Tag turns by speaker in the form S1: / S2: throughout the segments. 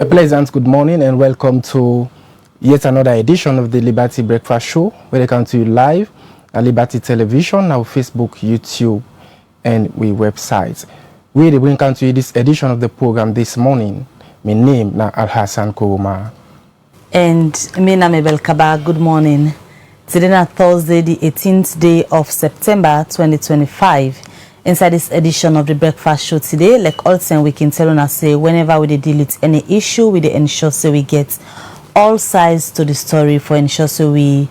S1: A pleasant good morning and welcome to yet another edition of the Liberty Breakfast Show, where they come to you live at Liberty Television, our Facebook, YouTube, and we websites. We bring to you this edition of the program this morning. My name is Al-Hassan Kuruma.
S2: And my name is Belkaba. Good morning. Today is Thursday, the 18th day of September 2025. Inside this edition of the Breakfast Show today, like all time we can tell us say whenever we deal with any issue, we ensure so we get all sides to the story for ensure so we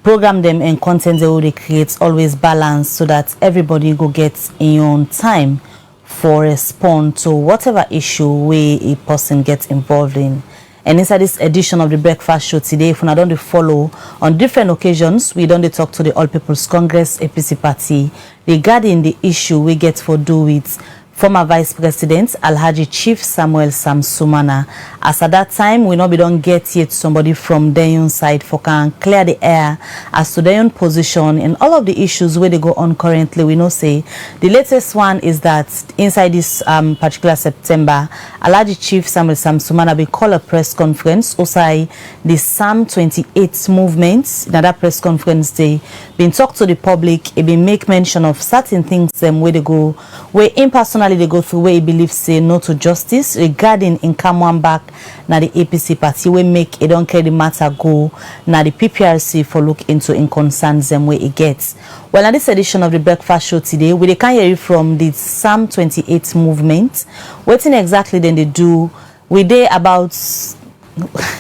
S2: program them and content they will create always balance so that everybody go get in your own time for respond to whatever issue a person gets involved in. And inside this edition of the Breakfast Show today, if we don't follow on different occasions, we don't talk to the All People's Congress APC party regarding the issue we get for do with former Vice President Alhaji Chief Samuel Sam Sumana. As at that time, we don't get yet somebody from their own side for can clear the air as to their own position and all of the issues where they go on currently. We know say the latest one is that inside this particular September, Alhaji Chief Samuel Sam Sumana will call a press conference outside the Psalm 28 movement. In that press conference, they been talk to the public, it been make mention of certain things where they go, where impersonal they go through where he believes say no to justice regarding in come one back now the APC party we make it don't care the matter go now the PPRC for look into in concerns them where it gets. Well, in this edition of the Breakfast Show today, we can hear from the Psalm 28 movement. What exactly then they do? We day about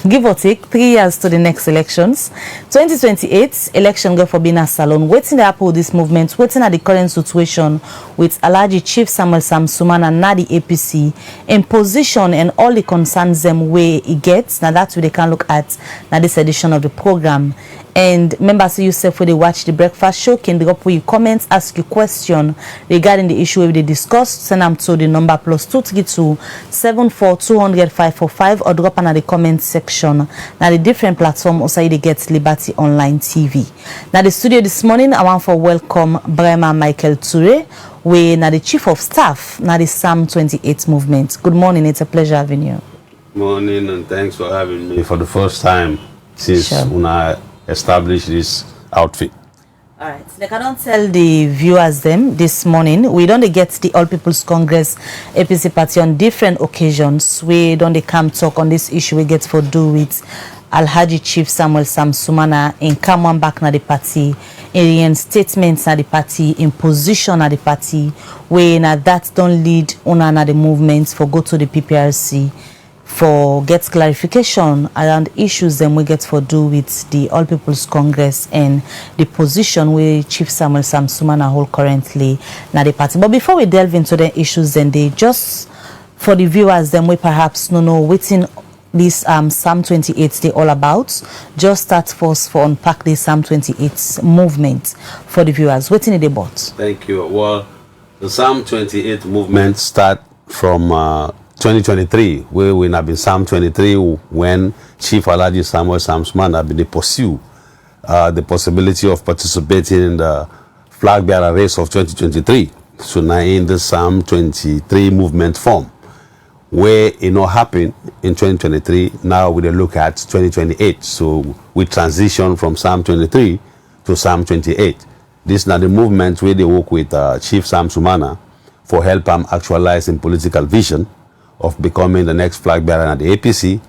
S2: give or take 3 years to the next elections. 2028 election go for being a salon. Waiting the apple this movement, waiting at the current situation with Alhaji Chief Samuel Sam Sumana and the APC in position and all the concerns them way it gets. Now that's what they can look at now this edition of the program. And members of yourself when they watch the Breakfast Show can drop your comments, ask your question regarding the issue we discuss. Send them to the number +232 74 200 545 or drop in the comment section. Now the different platform also they get Liberty Online TV. Now the studio this morning I want to welcome Brema Michael Turay, we now the Chief of Staff now the Psalm 28 movement. Good morning, it's a pleasure having you.
S3: Morning and thanks for having me for the first time since when I established this outfit.
S2: All right, so I don't tell the viewers them this morning. We don't get the All People's Congress APC party on different occasions. We don't come talk on this issue we get for do with Alhaji Chief Samuel Sam Sumana in come one back na the party, in statements na the party, in position na the party, where na that don't lead una na the movements for go to the PPRC. For get clarification around issues then we get for do with the All People's Congress and the position where Chief Samuel Sam Sumana hold currently now the party. But before we delve into the issues then they just for the viewers then we perhaps no waiting this Psalm 28 they all about. Just start first for unpack the Psalm 28 movement for the viewers. Waiting in the bot.
S3: Thank you. Well, the Psalm 28 movement start from 2023, where we have been Psalm 23 when Chief Alhaji Samuel Sam Sumana been pursue the possibility of participating in the flag bearer race of 2023. So now in the Psalm 23 movement form, where it not happened in 2023, now we look at 2028. So we transition from Psalm 23 to Psalm 28. This is now the movement where they work with Chief Sam Sumana for help him actualize in political vision of becoming the next flag bearer at the APC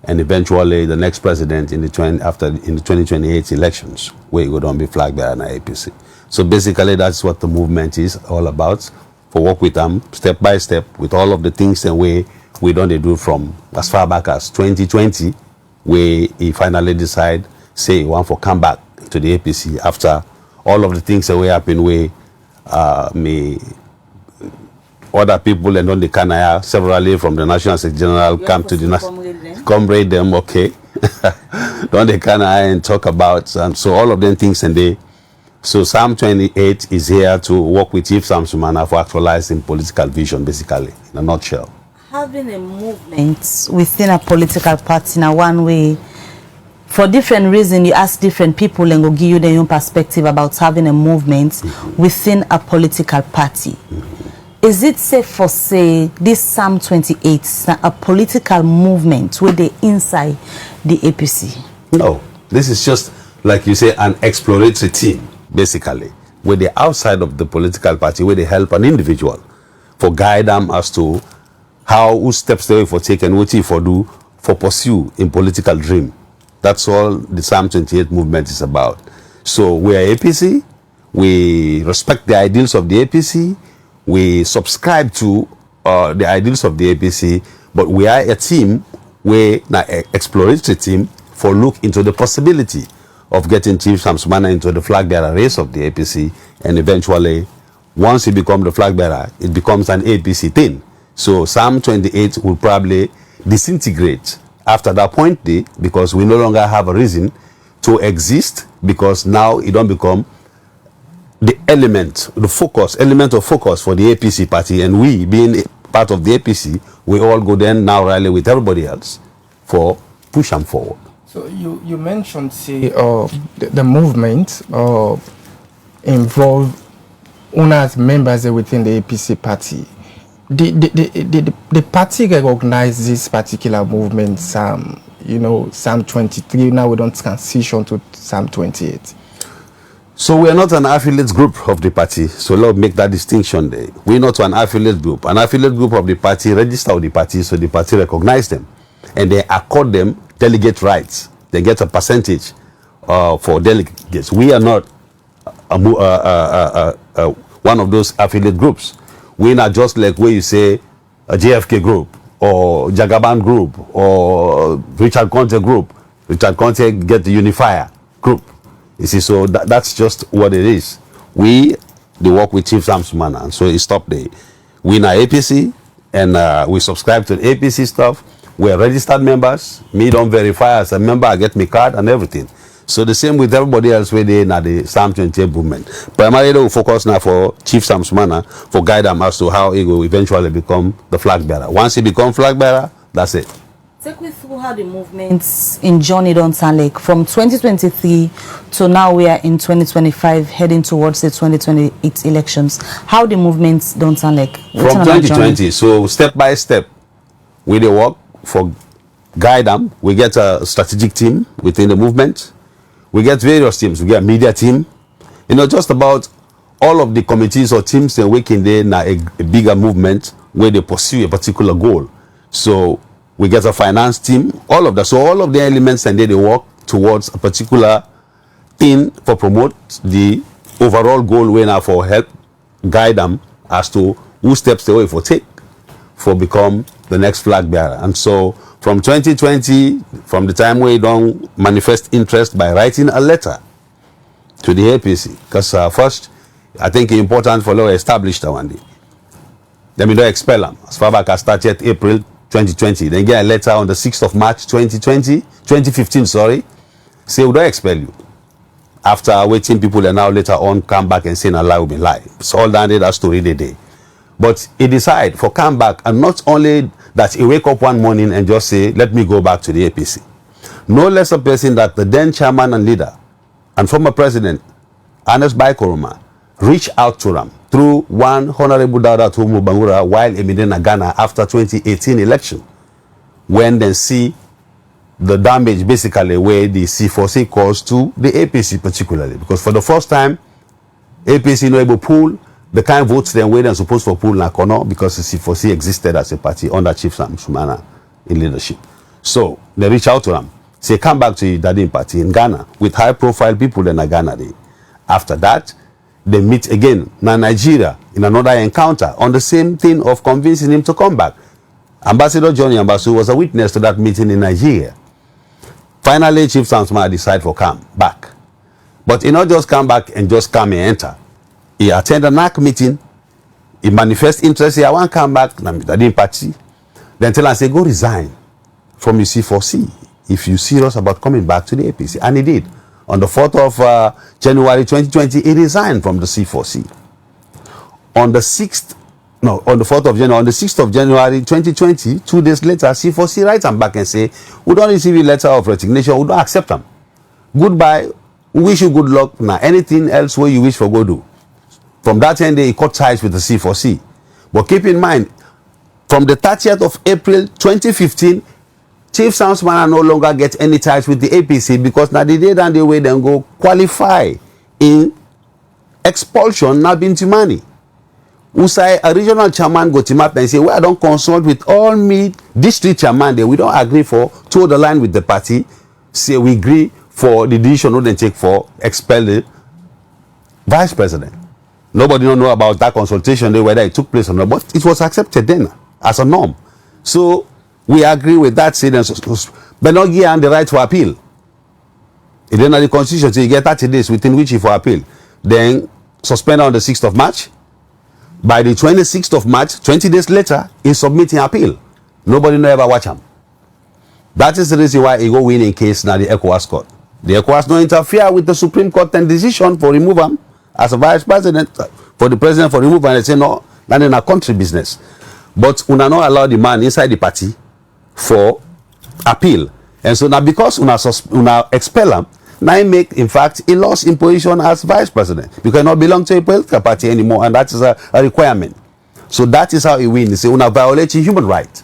S3: and eventually the next president in the 2028 elections, where he would not be flag bearer at the APC. So basically that's what the movement is all about, for work with them step by step with all of the things and way we don't do from as far back as 2020, where he finally decide say he want for come back to the APC after all of the things that way happen where other people and on the Canaya, severally from the National Secretary General come to the comrade them, okay. Don't they Canaya and talk about so all of them things and they so Psalm 28 is here to work with Chief Sam Sumana for actualizing political vision, basically, in a nutshell.
S2: Having a movement within a political party in one way, for different reasons, you ask different people and will give you their own perspective about having a movement within a political party. Is it safe for say this Psalm 28 a political movement where they inside the APC?
S3: No, this is just, like you say, an exploratory team, basically, where they're outside of the political party, where they help an individual for guide them as to who steps the way for take and what for do for pursue in political dream. That's all the Psalm 28 movement is about. So we are APC, we respect the ideals of the APC, we subscribe to the ideals of the APC, but we are a team, we're an exploratory team for look into the possibility of getting Chief Sam Sumana into the flag bearer race of the APC, and eventually, once he becomes the flag bearer, it becomes an APC thing. So Psalm 28 will probably disintegrate after that point day, because we no longer have a reason to exist, because now it don't become the element of focus for the APC party, and we being part of the APC, we all go then now rally with everybody else for push them forward.
S1: So you mentioned, say, the movement involve owners, members within the APC party. The party recognize this particular movement, Psalm 23. Now we don't transition to Psalm 28.
S3: So we are not an affiliate group of the party. So let's make that distinction there. We're not an affiliate group. An affiliate group of the party register with the party, so the party recognize them, and they accord them delegate rights. They get a percentage for delegates. We are not one of those affiliate groups. We're not just like where you say a JFK group or Jagaban group or Richard Conte group. Richard Conte get the unifier group. You see, so that's just what it is. They work with Chief Sam Sumana, and so it stopped there. We in our APC, and we subscribe to the APC stuff. We are registered members. Me don't verify as a member, I get my card and everything. So the same with everybody else where they in the Psalm 28 movement. Primarily we focus now for Chief Sam Sumana for guide them as to how he will eventually become the flag bearer. Once he becomes flag bearer, that's it.
S2: Take me through how the movements in Johnny don't sound like from 2023 to now we are in 2025 heading towards the 2028 elections. How the movements don't sound like?
S3: From 2020, so step by step, we they work for guide them. We get a strategic team within the movement. We get various teams. We get a media team. Just about all of the committees or teams they work in there now a bigger movement where they pursue a particular goal. So we get a finance team, all of that. So all of the elements, and they work towards a particular thing for promote the overall goal where now for help guide them as to who steps the way for take for become the next flag bearer. And so from 2020, from the time we don't manifest interest by writing a letter to the APC, because first, I think it's important for law establish that one day. Then we don't expel them. As far back as started April 2020, then get a letter on the 6th of March 2015, say we don't expel you. After waiting, people are now later on come back and saying a lie will be lie. It's all done that story the day. But he decide for come back, and not only that he wake up one morning and just say, let me go back to the APC. No less a person that the then chairman and leader and former president, Ernest Bai Koroma, reached out to them through one Honorable Dauda Tumu Bangura while in Ghana after 2018 election, when they see the damage basically where the C4C caused to the APC particularly. Because for the first time, APC not able to pull the kind of votes they were supposed to pull na Kono, because the C4C existed as a party under Chief Sam Sumana in leadership. So they reach out to them, say come back to your daddy party in Ghana with high profile people in Ghana. After that, they meet again in Nigeria in another encounter on the same thing of convincing him to come back. Ambassador Johnny Ambasu was a witness to that meeting in Nigeria. Finally, Chief Sam Sumana decided to come back. But he not just come back and just come and enter. He attend a NAC meeting. He manifest interest. He want come back. Daddy party. Then tell him, say, go resign from the C4C if you're serious about coming back to the APC. And he did. On the 4th of January 2020, he resigned from the C4C. On the 4th of January, on the 6th of January 2020, 2 days later, C4C writes him back and say, we don't receive a letter of resignation, we don't accept them. Goodbye, we wish you good luck. Now, anything else where you wish for, go do. From that end, he cut ties with the C4C. But keep in mind, from the 30th of April 2015, Chief Sam Sumana no longer gets any ties with the APC because now the day and the way then go qualify in expulsion now been to money. Usai a regional chairman go to map and say, well, I don't consult with all me district chairman there. We don't agree for toe the line with the party. Say we agree for the decision we then take for expel the vice president. Nobody don't know about that consultation there, whether it took place or not, but it was accepted then as a norm. So we agree with that, say but not give him the right to appeal. It then the constitution, so you get 30 days within which he for appeal. Then suspend on the 6th of March. By the 26th of March, 20 days later, he's submitting appeal. Nobody no ever watch him. That is the reason why he go win in case now the ECOWAS court. The ECOWAS no interfere with the Supreme Court and decision for remove him as a vice president, for the president for remove, and they say no, that is a country business. But we not allow the man inside the party for appeal. And so now because una expel him, now he make, in fact, he lost in position as vice president because he not belong to a political party anymore, and that is a requirement. So that is how he wins. He say una violate human right.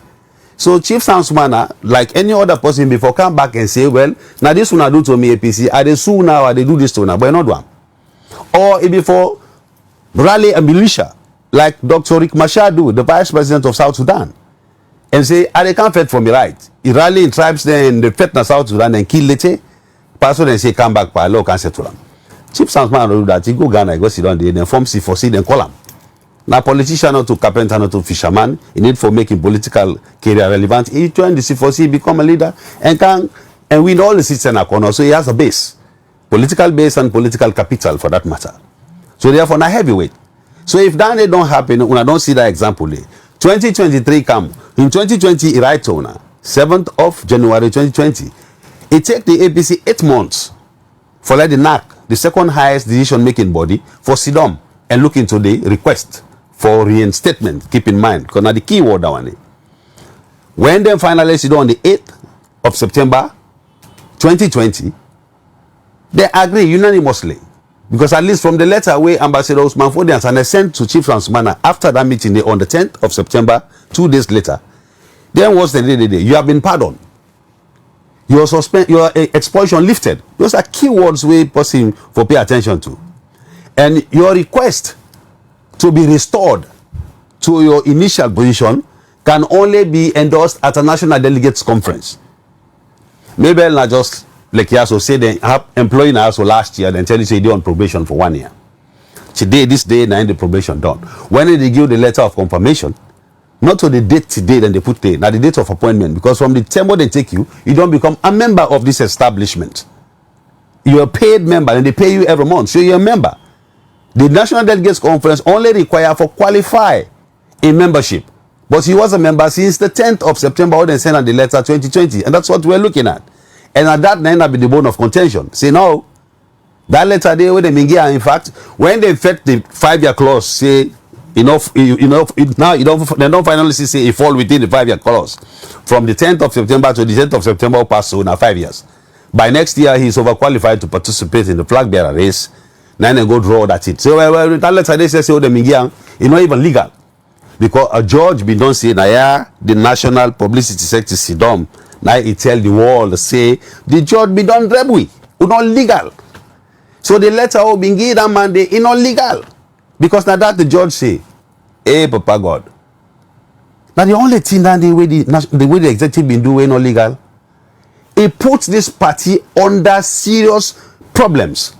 S3: So Chief Sam Sumana, like any other person before, come back and say, well, now this una do to me APC, I they sue now, I they do this to una, but not one. Or if before rally a militia, like Dr. Rick Machar do, the vice president of South Sudan, and say, I they can't fight for me right. He rally in tribes then they fight in South Sudan and kill Lete. Pastor then say, come back, by law, can't settle them. Chief Sam Sumana do that. He go Ghana, go sit down there, then form Foreseeing, then call him. Now, politician not to carpenter, not to fisherman, he need for making political career relevant. He joined the Foreseeing, become a leader, and win all the seats in a corner. So he has a base, political base and political capital for that matter. So therefore, not heavyweight. So if that don't happen, when I don't see that example, 2023 come. In 2020, he write to 7th of January 2020. It take the APC 8 months for let the NAC, the second highest decision-making body, for sit down and look into the request for reinstatement. Keep in mind, because now the key word that one. When they finally sit down on the 8th of September 2020, they agree unanimously. Because at least from the letter where Ambassador Usman Fodian and they sent to Chief Sam Sumana after that meeting on the 10th of September, 2 days later, then what's the day? You have been pardoned. Your expulsion lifted. Those are key words we person for pay attention to. And your request to be restored to your initial position can only be endorsed at a national delegates conference. Maybe not just like you also say they have employing also last year, then tell you say they on probation for 1 year. Today, this day, now the probation done. When they give the letter of confirmation, not to the date today, then they put the date of appointment, because from the time they take you, you don't become a member of this establishment. You're a paid member, and they pay you every month, so you're a member. The National Delegates Conference only require for qualify in membership, but he was a member since the 10th of September when they sent out the letter 2020, and that's what we're looking at. And at that end, that be the bone of contention. Say no, that letter there when they begin, in fact, when they fed the 5-year clause, say enough, now they don't finally say it fall within the 5-year clause. From the 10th of September to the 10th of September pass so now 5 years. By next year, he's overqualified to participate in the flag bearer race. Then they go draw that it. So that letter they say the Mingiang, it's not even legal. Because a judge be don't say now yeah, the National Publicity Sector Sidom. Now he tell the world say the judge be done rebel, not legal. So the letter will be given that man they not legal. Because now that the judge say, hey Papa God. Now the only thing that the way the executive been doing not legal, it puts this party under serious problems.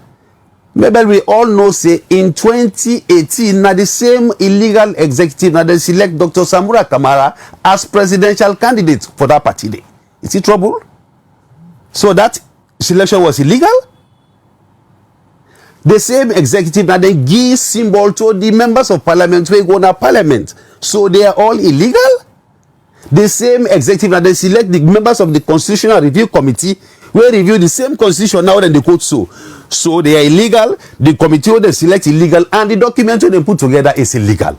S3: Maybe we all know say in 2018 now the same illegal executive now they select Dr. Samura Kamara as presidential candidate for that party day. Is he trouble? So that selection was illegal? The same executive that they give symbol to the members of parliament who go to parliament. So they are all illegal? The same executive that they select the members of the Constitutional Review Committee will review the same constitution now than the court so. So they are illegal, the committee who they select illegal, and the document they put together is illegal.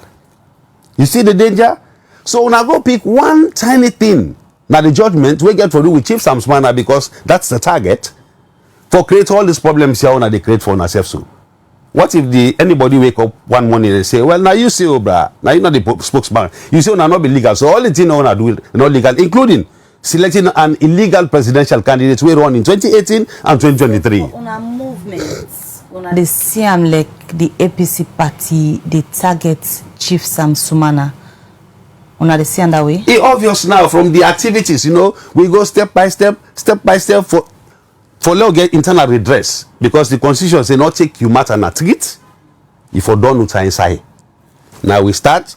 S3: You see the danger? So when I go pick one tiny thing, now the judgment we get to do with Chief Sam Sumana because that's the target, for create all these problems here when they create for ourselves so. What if anybody wake up one morning and say, well, now you say, oh, brah, now you're not the spokesman. You say, oh, not be legal. So all the things I do not legal, including selecting an illegal presidential candidate we run in 2018 and 2023.
S2: On our movements, on the same like the APC party, they target Chief Sam Sumana. On the same that way.
S3: It's obvious now from the activities, you know, we go step by step for let get internal redress, because the constitution say not take you matter na treat if you don't know inside. Now we start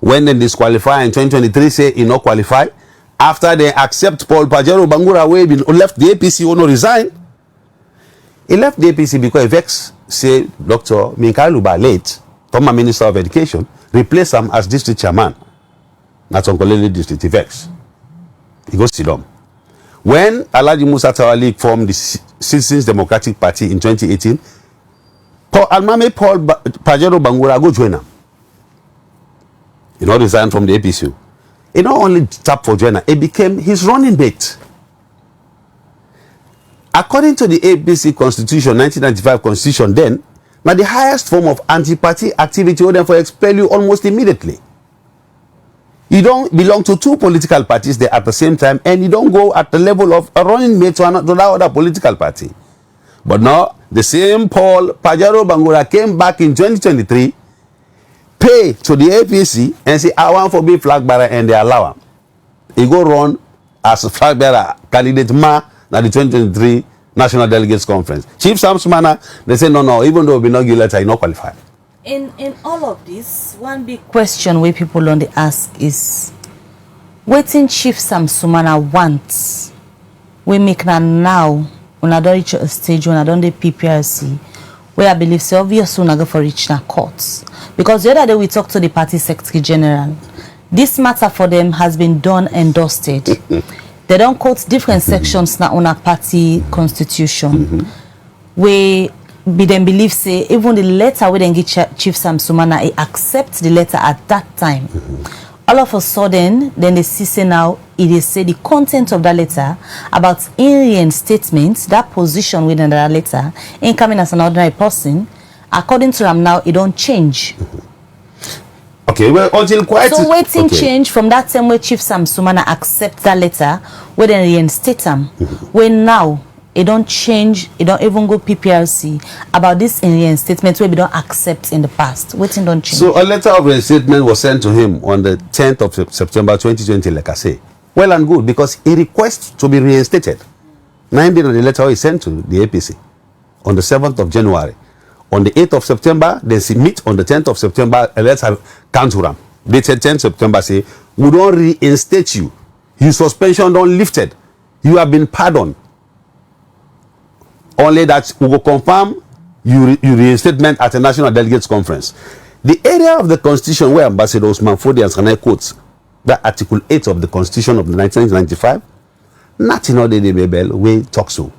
S3: when they disqualify in 2023 say he not qualify. After they accept Paul Pajero Bangura way left the APC or no resign. He left the APC because vex say Dr. Minkaluba late, former Minister of Education, replace him as district chairman. That's on Kolele district vex. He goes sit down. When Alhaji Musa Tawali formed the Citizens Democratic Party in 2018, Paul Pajero Bangura go join him. He not resigned from the APC. He not only tapped for joiner, it became his running mate. According to the APC Constitution, 1995 Constitution, then, now the highest form of anti-party activity would therefore expel you almost immediately. You don't belong to two political parties there at the same time, and you don't go at the level of a running mate to another political party. But now, the same Paul Pajero Bangura came back in 2023, pay to the APC, and say, I want to be flag bearer, and they allow him. He go run as a flag bearer candidate at the 2023 National Delegates Conference. Chief Sam Sumana, they say, no, even though we not give letter, he not qualify.
S2: In all of this, one big question where people only ask is, waiting Chief Sam Sumana wants, we make now, when I don't reach a stage, when I don't do PPRC, where I believe so obvious soon I go for reaching courts. Because the other day we talked to the party secretary general. This matter for them has been done and dusted. They don't quote different sections now on a party constitution. We then believe say even the letter we then give Chief Sam Sumana, he accept the letter at that time. All of a sudden, then they see say now it is say the content of that letter about in statements, that position within that letter, in coming as an ordinary person, according to them now, it don't change.
S3: Okay, well, until quite
S2: so waiting change from that time where Chief Sam Sumana accept that letter, where then reinstate them. When now it don't change, it don't even go PPRC about this in reinstatement where we don't accept in the past. Waiting don't change.
S3: So a letter of reinstatement was sent to him on the 10th of September 2020, like I say. Well and good, because he requests to be reinstated. 9 days on the letter he sent to the APC on the 7th of January. On the 8th of September, they meet on the 10th of September, a letter come to them. They said 10th September, say, we don't reinstate you. Your suspension don't lifted. You have been pardoned. Only that we will confirm your reinstatement at a National Delegates Conference. The area of the Constitution where Ambassador Usman Fodi and Sanai quotes, that Article 8 of the Constitution of 1995, nothing other than the Bebel we talk so.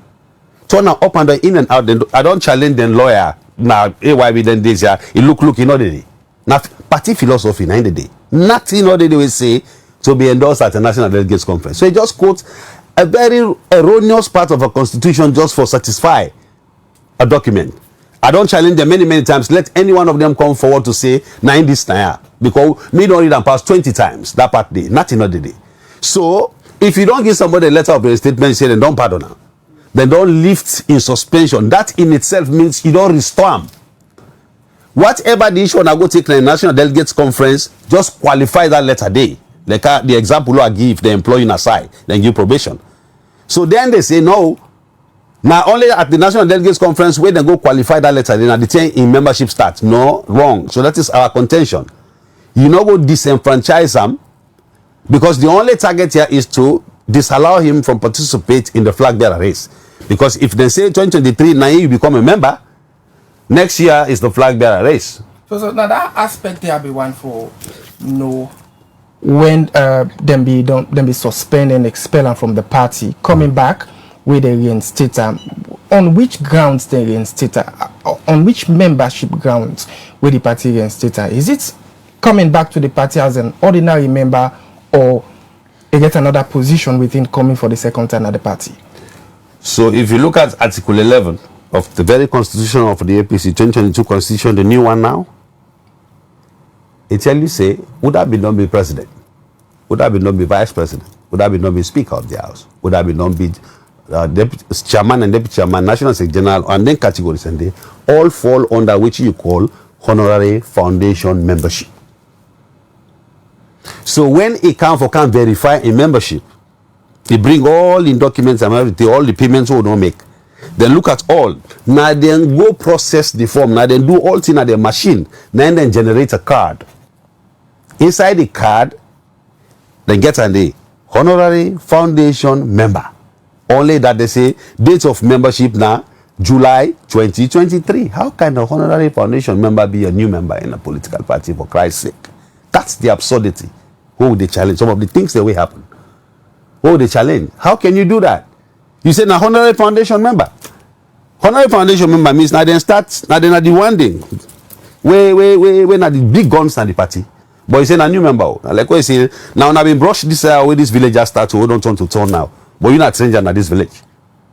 S3: Turn up and in and out. I don't challenge the lawyer. Now, AYB then this year, it look in other day. Now, party philosophy, 90 day. Nothing other day we say to be endorsed at a National Delegates Conference. So he just quotes a very erroneous part of a constitution just for satisfy a document. I don't challenge them many times. Let any one of them come forward to say, nah, in this time, because me don't read them past 20 times that part day, nothing other day. So, if you don't give somebody a letter of reinstatement, say, then don't pardon them. Then don't lift in suspension. That in itself means you don't restore them. Whatever the issue I go take the National Delegates Conference, just qualify that letter day. Like the example I give, the employee aside, then give probation. So then they say no. Now only at the National Delegates Conference where they go qualify that letter, then at the time in membership starts. No, wrong. So that is our contention. You know go disenfranchise them, because the only target here is to disallow him from participate in the flag bearer race. Because if they say 2023 now you become a member, next year is the flag bearer race.
S1: So now that aspect there be one for no. When them be suspended and expelled from the party, coming back with a reinstate on which grounds they reinstate on which membership grounds with the party reinstate? Is it coming back to the party as an ordinary member, or you get another position within coming for the second time at the party?
S3: So if you look at Article 11 of the very constitution of the APC 2022 constitution, the new one now, it tell you say, would that be not be president? Would that be not be vice president? Would that be not be speaker of the house? Would that be not be deputy chairman and deputy chairman, national secretary general, and then categories, and they all fall under which you call honorary foundation membership. So when it can verify a membership, they bring all the documents and everything, all the payments we don't make. Then look at all. Now then go process the form. Now then do all things at the machine. Then generate a card. Inside the card, then get a honorary foundation member. Only that they say date of membership now July 2023. How can a honorary foundation member be a new member in a political party, for Christ's sake? That's the absurdity. Who would they challenge? Some of the things that will happen. Who would they challenge? How can you do that? You say, now honorary foundation member. Honorary foundation member means now then start, now then at the one thing. When are the big guns at the party? But you say, now new member. Like what you say, now I've been brushed this way this village start to hold on to turn now. But you're not stranger in this village.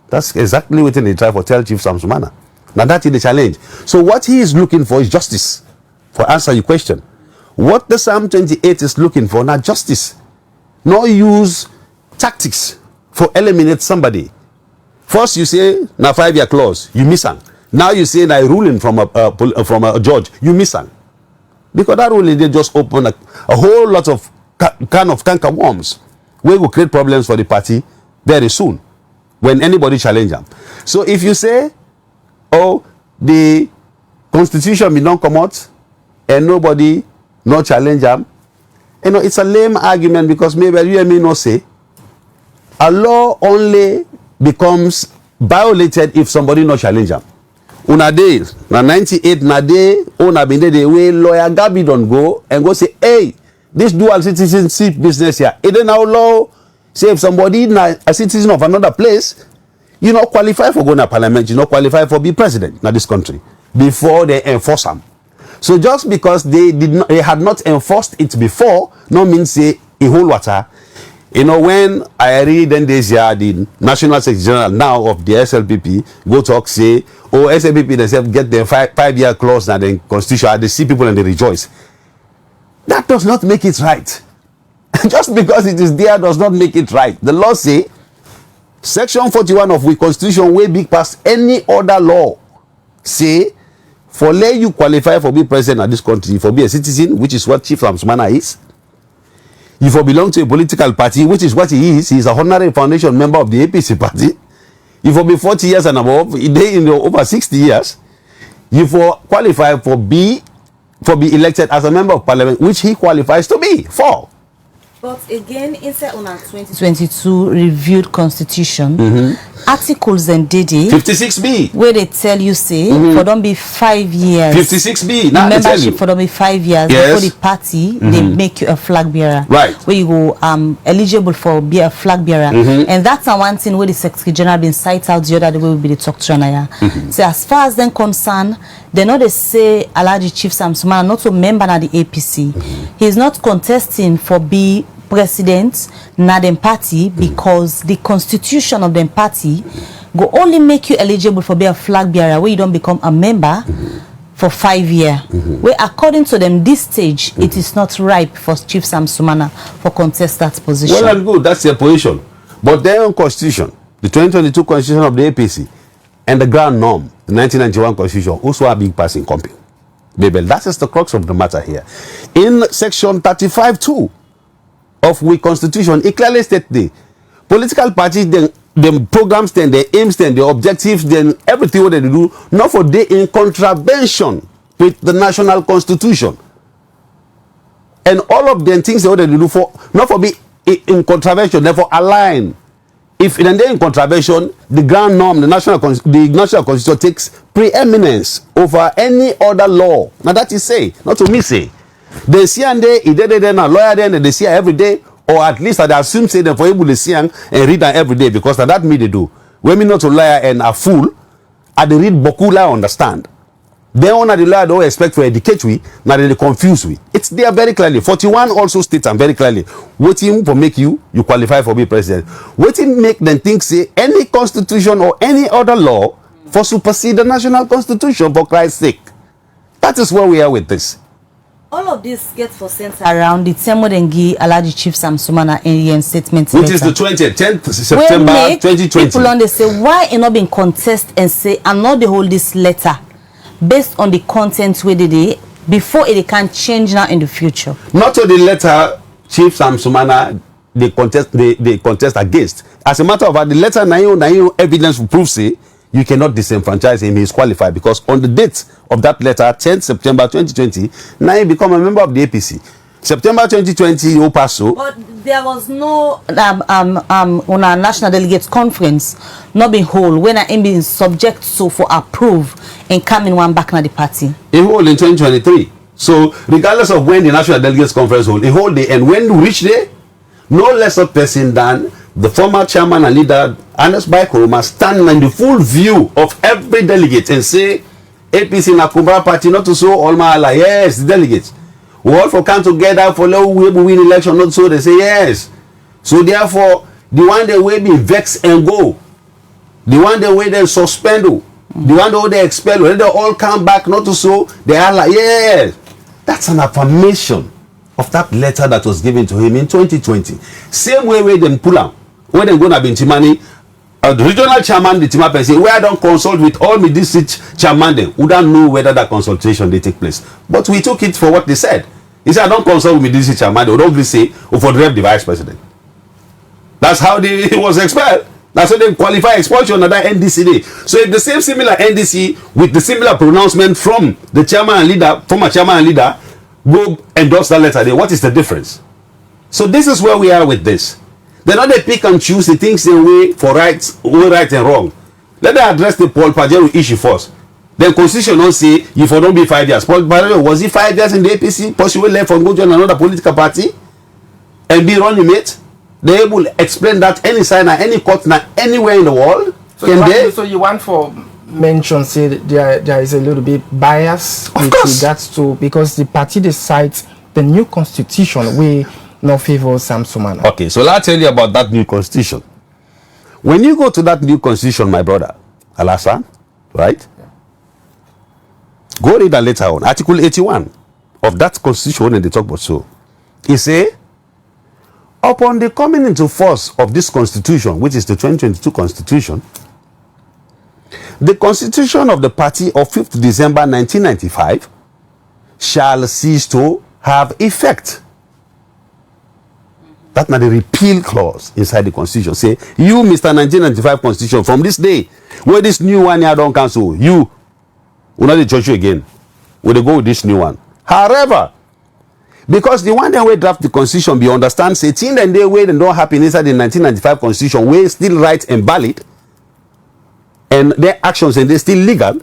S3: That's exactly what they try to tell Chief Sumana. Now that is the challenge. So what he is looking for is justice. For answer your question. What the Psalm 28 is looking for, not justice. Not use tactics for eliminate somebody. First you say, now 5-year clause, you miss them. Now you say, now ruling from a judge, you miss them. Because that ruling, they just open a whole lot of kind of canker worms. We will create problems for the party very soon when anybody challenge them. So if you say, oh, the constitution will not come out and nobody no challenge them, you know, it's a lame argument, because maybe you and me not say a law only becomes violated if somebody no challenge them. Una day, na 98 na day, una been the way lawyer Gabi don't go and go say, hey, this dual citizenship business here, it then our law say if somebody na a citizen of another place, you not qualify for going to parliament, you not qualify for be president in this country before they enforce them. So just because they had not enforced it before, no means say a whole water. You know, when I read then this year the national secretary general now of the SLPP go talk say, oh, SLPP themselves get their 5-year clause and then constitution, they see people and they rejoice. That does not make it right. Just because it is there does not make it right. The law say section 41 of we constitution way big past any other law say for let you qualify for be president of this country, for be a citizen, which is what Chief Sumana is. If you belong to a political party, which is what he is, he is a honorary foundation member of the APC party. If you be 40 years and above, they in over 60 years, you for qualify for be elected as a member of parliament, which he qualifies to be for.
S2: But again, inside on our 2022 reviewed constitution, articles and DD
S3: 56B,
S2: where they tell you say for don't be 5 years.
S3: 56B, now
S2: membership for don't be 5 years before the party they make you a flag bearer.
S3: Right.
S2: Where you go eligible for be a flag bearer. And that's one thing where the Secretary General been cite out the other way will be the talk to Anaya. So as far as then concerned, they know they say Alhaji Chief Sumana not a member of the APC. He is not contesting for be president na dem party because the constitution of them party go only make you eligible for be a flag bearer where you don't become a member for 5 years. Where according to them this stage it is not ripe for Chief Sumana for contest that position.
S3: Well and good, that's their position. But their own constitution, the 2022 constitution of the APC and the grand norm, the 1991 constitution, also a big passing company. Baby, that is the crux of the matter here. In section 35(2) of we constitution, it clearly states the political parties, them programs, then their aims, then their objectives, then everything what they do, not for they in contravention with the national constitution. And all of them things they what they do for, not for be in contravention, therefore align. If they're in contravention, the grand norm, the national constitution takes preeminence over any other law. Now that is say, not to me say. They see and they a lawyer then and they see every day, or at least I assume say them for able to see and read them every day, because that me they do. When me not a lawyer and a fool, I they read Bokula understand. They honor the lawyer don't expect to educate we, now they confuse we. It's there very clearly. 41 also states and very clearly, waiting for make you qualify for be president. Waiting make them think say any constitution or any other law for supersede the national constitution, for Christ's sake. That is where we are with this.
S2: All of this gets for center around the Temodengi Alhaji Chief Sam Sumana in statement.
S3: Which is the 10th September 2020.
S2: People on they say why it not being contest and say I'm not the hold this letter based on the content where they before it can change now in the future.
S3: Not to the letter Chief Sam Sumana they contest against. As a matter of fact, the letter now evidence proves say you cannot disenfranchise him. He is qualified because on the date of that letter, 10th September 2020, now he become a member of the APC. September 2020, Opaso.
S2: But there was no on a national delegates conference not being whole when I am being subject to for approve and coming one back na the party.
S3: A whole in 2023. So regardless of when the national delegates conference hold, a whole day, and when we reach there, no less a person than the former chairman and leader, Ernest Baikoroma, stand in the full view of every delegate and say, APC Nakumbra party not to show all my Allah. Yes, the delegates. We all for come together for low we win election, not so they say yes. So therefore, the one they will be vex and go. The one they will then suspend, the one they will expel, when they all come back not to so they are like, yes. That's an affirmation of that letter that was given to him in 2020. Same way them pull out. When they go to Bintimani, the regional chairman, the Timape say, where I don't consult with all my district chairman, then we don't know whether that consultation they take place. But we took it for what they said. He said, I don't consult with my district chairman, they would only say, for the vice president. That's how he was expelled. That's how they qualify expulsion under NDC day. So if the same similar NDC with the similar pronouncement from the chairman and leader, former chairman and leader, go endorse that letter, then what is the difference? So this is where we are with this. They're not they pick and choose the things they way for right and wrong. Let them address the Paul Pajero issue first. Then constitution don't say if for don't be 5 years. Paul Pajero was he 5 years in the APC, possibly left and go join another political party and be running mate? They able to explain that any sign or any court now anywhere in the world.
S1: So you want for mention say there is a little bit bias with regards to because the party decides the new constitution we no favor Sam Sumana.
S3: Okay, so let's tell you about that new constitution. When you go to that new constitution, my brother, Alasan, right? Yeah. Go read that later on. Article 81 of that constitution when they talk about so. He say, upon the coming into force of this constitution, which is the 2022 constitution, the constitution of the party of 5th December 1995 shall cease to have effect. That's not the repeal clause inside the constitution. Say, you, Mr. 1995 constitution, from this day, where this new one here don't cancel, you will not judge you again. Will they go with this new one? However, because the one that we draft the constitution, be understand, say, things and they wait and don't happen inside the 1995 constitution, we still right and valid, and their actions and they're still legal.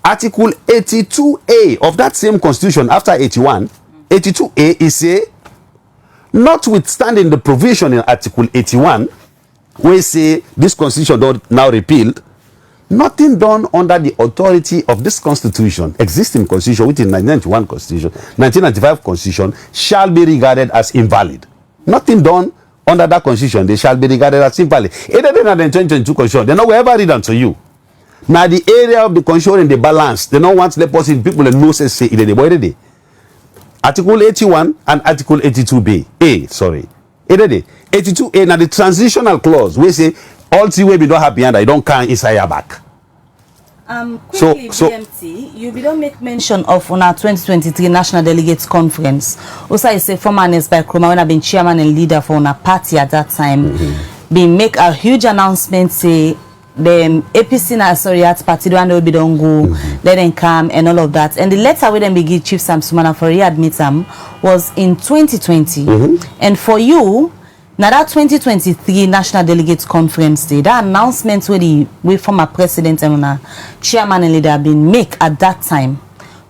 S3: Article 82A of that same constitution after 81, 82A is say, notwithstanding the provision in Article 81, we say this constitution don't now repealed, nothing done under the authority of this constitution, existing constitution, which is 1991 constitution, 1995 constitution, shall be regarded as invalid. Nothing done under that constitution, they shall be regarded as invalid. Either than the 2022 constitution, they know wherever read unto you. Now the area of the constitution and the balance, they don't want to let possible people and no say it the boy day. Article 81 and Article 82B. 82A now the transitional clause we say all the way we don't happy and I don't count inside your back.
S2: Quickly, BMT, you don't make mention of on our 2023 National Delegates Conference. Also, I say former Ernest Baikoroma, when I've been chairman and leader for a party at that time, they make a huge announcement say the APC at party don't go, let them come and all of that. And the letter we then begin Chief Sam Sumana for readmit him was in 2020. And for you, now that 2023 National Delegates Conference Day, that announcement where the former president and chairman and leader been make at that time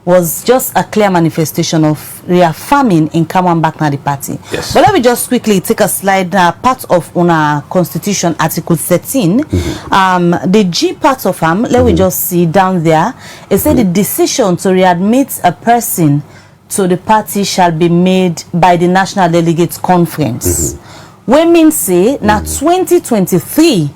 S2: was just a clear manifestation of reaffirming in coming back na the party.
S3: Yes.
S2: But let me just quickly take a slide part of our constitution, Article 13. The G part of them, let me just see down there. It said the decision to readmit a person to the party shall be made by the National Delegates Conference. We mean say now 2023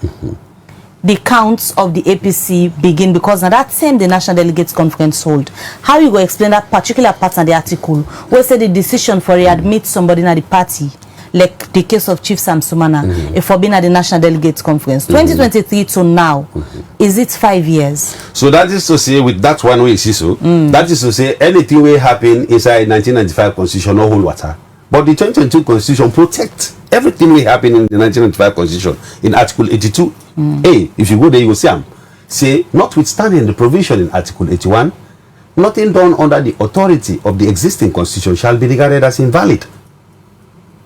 S2: the counts of the APC begin, because at that time the National Delegates Conference hold. How you go explain that particular part of the article where say the decision for readmit somebody in the party, like the case of Chief Sam Sumana, for being at the National Delegates Conference, 2023 to now, is it 5 years?
S3: So that is to say, with that one way, that is to say, anything will happen inside 1995 Constitution, no hold water. But the 2022 Constitution protects everything will happen in the 1995 Constitution in Article 82A. If you go there, you will see them. Say, notwithstanding the provision in Article 81, nothing done under the authority of the existing Constitution shall be regarded as invalid.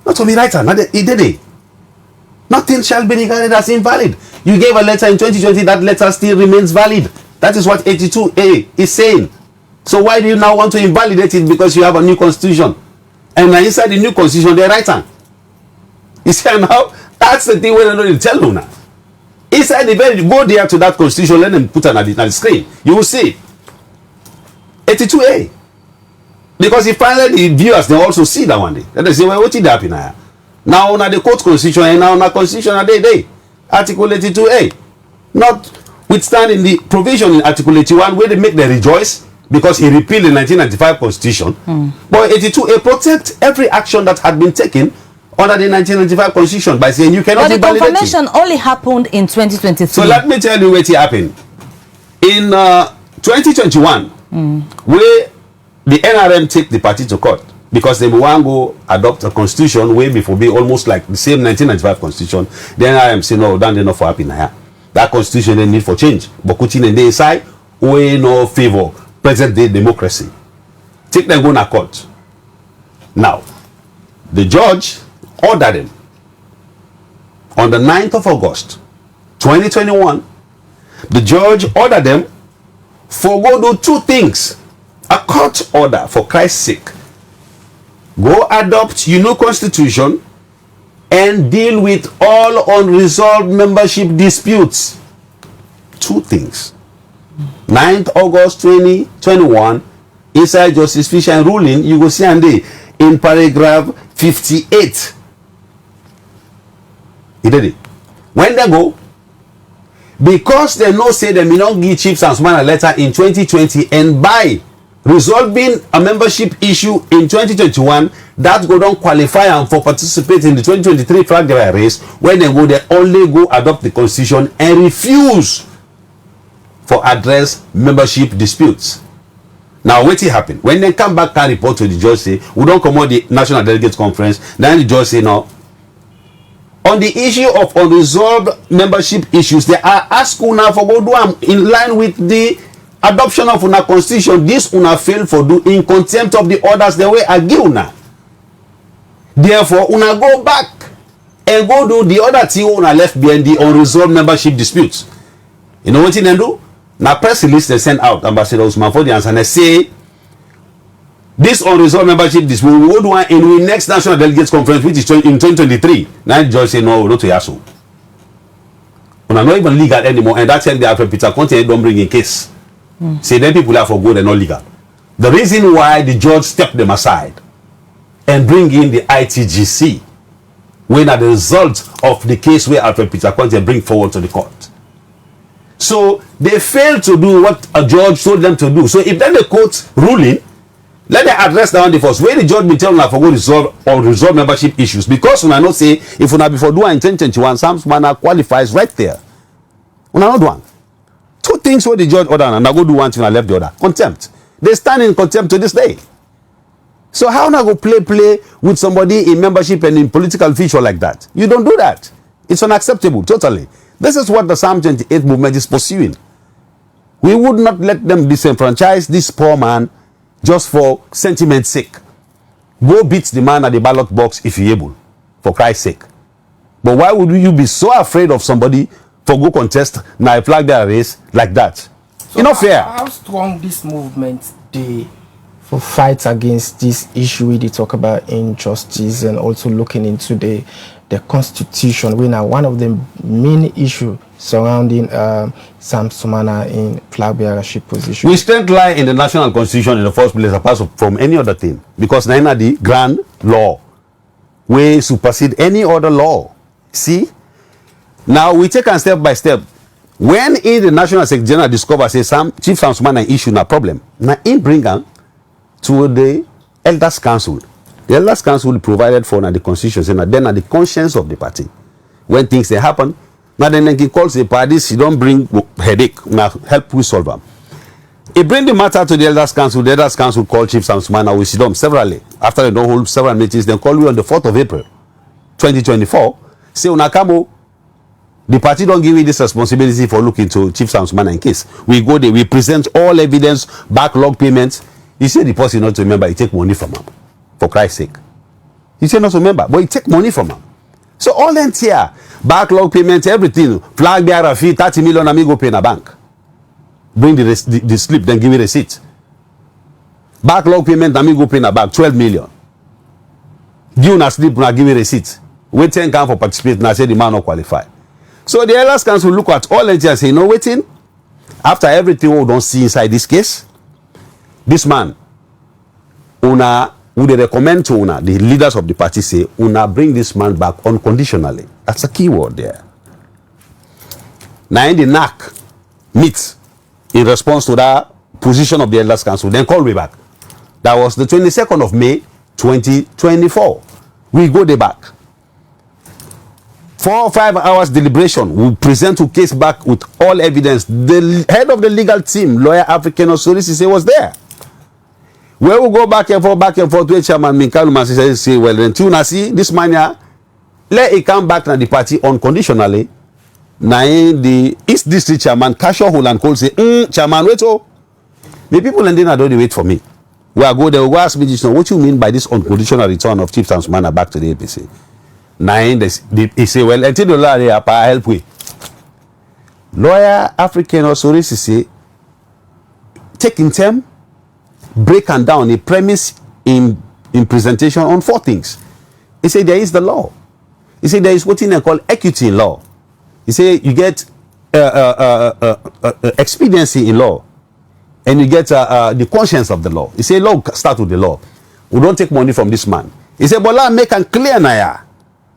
S3: Not to be writer, he did it. Nothing shall be regarded as invalid. You gave a letter in 2020, that letter still remains valid. That is what 82A is saying. So why do you now want to invalidate it because you have a new constitution? And inside the new constitution, they're writing. You see now, that's the thing we're not tell you now. Inside the very, go there to that constitution, let them put it on the screen. You will see 82A. Because if finally the viewers, they also see that one day. Then they say, well, what is happening now? Now, on the court constitution, and now on the constitution, they Article 82A. Notwithstanding the provision in Article 81, where they make them rejoice because he repealed the 1995 constitution. But 82A protects every action that had been taken under the 1995 constitution by saying you cannot invalidate it.
S2: But the confirmation only happened in 2023.
S3: So let me tell you what happened. In 2021, where the NRM take the party to court because they want to go adopt a constitution way before be almost like the same 1995 constitution. The NRM say no, that's enough for happen here. That constitution they need for change. But Kutin and they say we no favor present day democracy. Take them go to court. Now, the judge ordered them on the 9th of August 2021. The judge ordered them for go do two things. A court order for Christ's sake. Go adopt your new constitution and deal with all unresolved membership disputes. Two things. 9th August 2021, inside Justice Fisher ruling, you will see in paragraph 58. He did it. When they go, because they know say they may not give Chief Sumana a letter in 2020 and by resolving a membership issue in 2021, that go don't qualify them for participating in the 2023 flag bearer race. When they go, they only go adopt the constitution and refuse for address membership disputes. Now what will happen? When they come back and report to the judge, say we don't come on the National Delegates Conference, then the judge say no. On the issue of unresolved membership issues, they are asking now for go do in line with the adoption of una constitution. This una fail for do in contempt of the orders the way I give una. Therefore, una go back and go do the other thing una left behind, the unresolved membership disputes. You know what they do? Now press release they send out Ambassador Usman for the answer and they say this unresolved membership dispute we will do one in the next National Delegates Conference, which is in 2023. Now the judge say no, not to Yasu. Una not even legal anymore, and that's when the Alfred Peter Conte don't bring in case. Say then people are for good and not legal. The reason why the judge stepped them aside and bring in the ITGC when at the result of the case where Alfred Peter Conte bring forward to the court. So they failed to do what a judge told them to do. So if then the court ruling, let them address that one first. Where the judge be telling them for go resolve or resolve membership issues. Because when I not say if una before do in 2021, Sam Sumana qualifies right there. Una not do one. Two things where the judge order and I go do one thing and I left the other. Contempt. They stand in contempt to this day. So how now go play with somebody in membership and in political feature like that? You don't do that. It's unacceptable, totally. This is what the Psalm 28 movement is pursuing. We would not let them disenfranchise this poor man just for sentiment's sake. Go beat the man at the ballot box if you're able, for Christ's sake. But why would you be so afraid of somebody for go contest now a flag bearer race like that?
S1: So
S3: it's not fair.
S1: How strong this movement they for fight against this issue they talk about injustice and also looking into the constitution? We now one of the main issue surrounding Sam Sumana in flag bearership position.
S3: We strength lie in the national constitution in the first place apart from any other thing, because now the grand law we supersede any other law. See, now we take a step by step. When in the National Secretary General discover say Chief Sam Sumana issue na problem, na in bring am to the Elders Council. The Elders Council provided for na the constitution, say na then na the conscience of the party. When things they happen, now then he calls the parties, he don't bring headache, now help we solve them. He bring the matter to the Elders Council. The Elders Council called Chief Sam Sumana. We see them severally. After they don't hold several meetings, they call we on the 4th of April, 2024. Say, Unakamo, the party don't give me this responsibility for looking to Chief Sam Sumana in case. We go there, we present all evidence, backlog payments. He said the person not to remember, he take money from him. For Christ's sake. He said not to remember, but he take money from him. So all that here, backlog payments, everything, flag bearer fee, 30 million, amigo pay in a bank. Bring the slip, then give me receipt. Backlog payment, amigo pay in a bank, 12 million. Give una slip, now give me receipt. Wait 10 can for participate, now say the man not qualify. So the Elders Council look at all that and say, no waiting. After everything we don't see inside this case, this man, una would they recommend to una, the leaders of the party say, una bring this man back unconditionally. That's a key word there. Now in the NAC meets in response to that position of the Elders Council, then call me back. That was the 22nd of May, 2024. We go there back. 4 or 5 hours deliberation. We present the case back with all evidence. The head of the legal team, lawyer African Authority, was there. Where we go back and forth to chairman Minkalu say, well, then you see this man here, let it come back to the party unconditionally. Now the East District chairman, Kasho Holland Cole say, chairman, wait oh. The people in Dina don't wait for me. We are go there, we ask me, what you mean by this unconditional return of Chief Sam Sumana back to the APC? Now he say, well, until the law there, I help we. Lawyer African Authority say, taking time, break and down a premise in presentation on 4 things. He said there is the law. He said there is what they call equity in law. He said you get expediency in law, and you get the conscience of the law. He said law start with the law. We don't take money from this man. He said, but let make and clear now,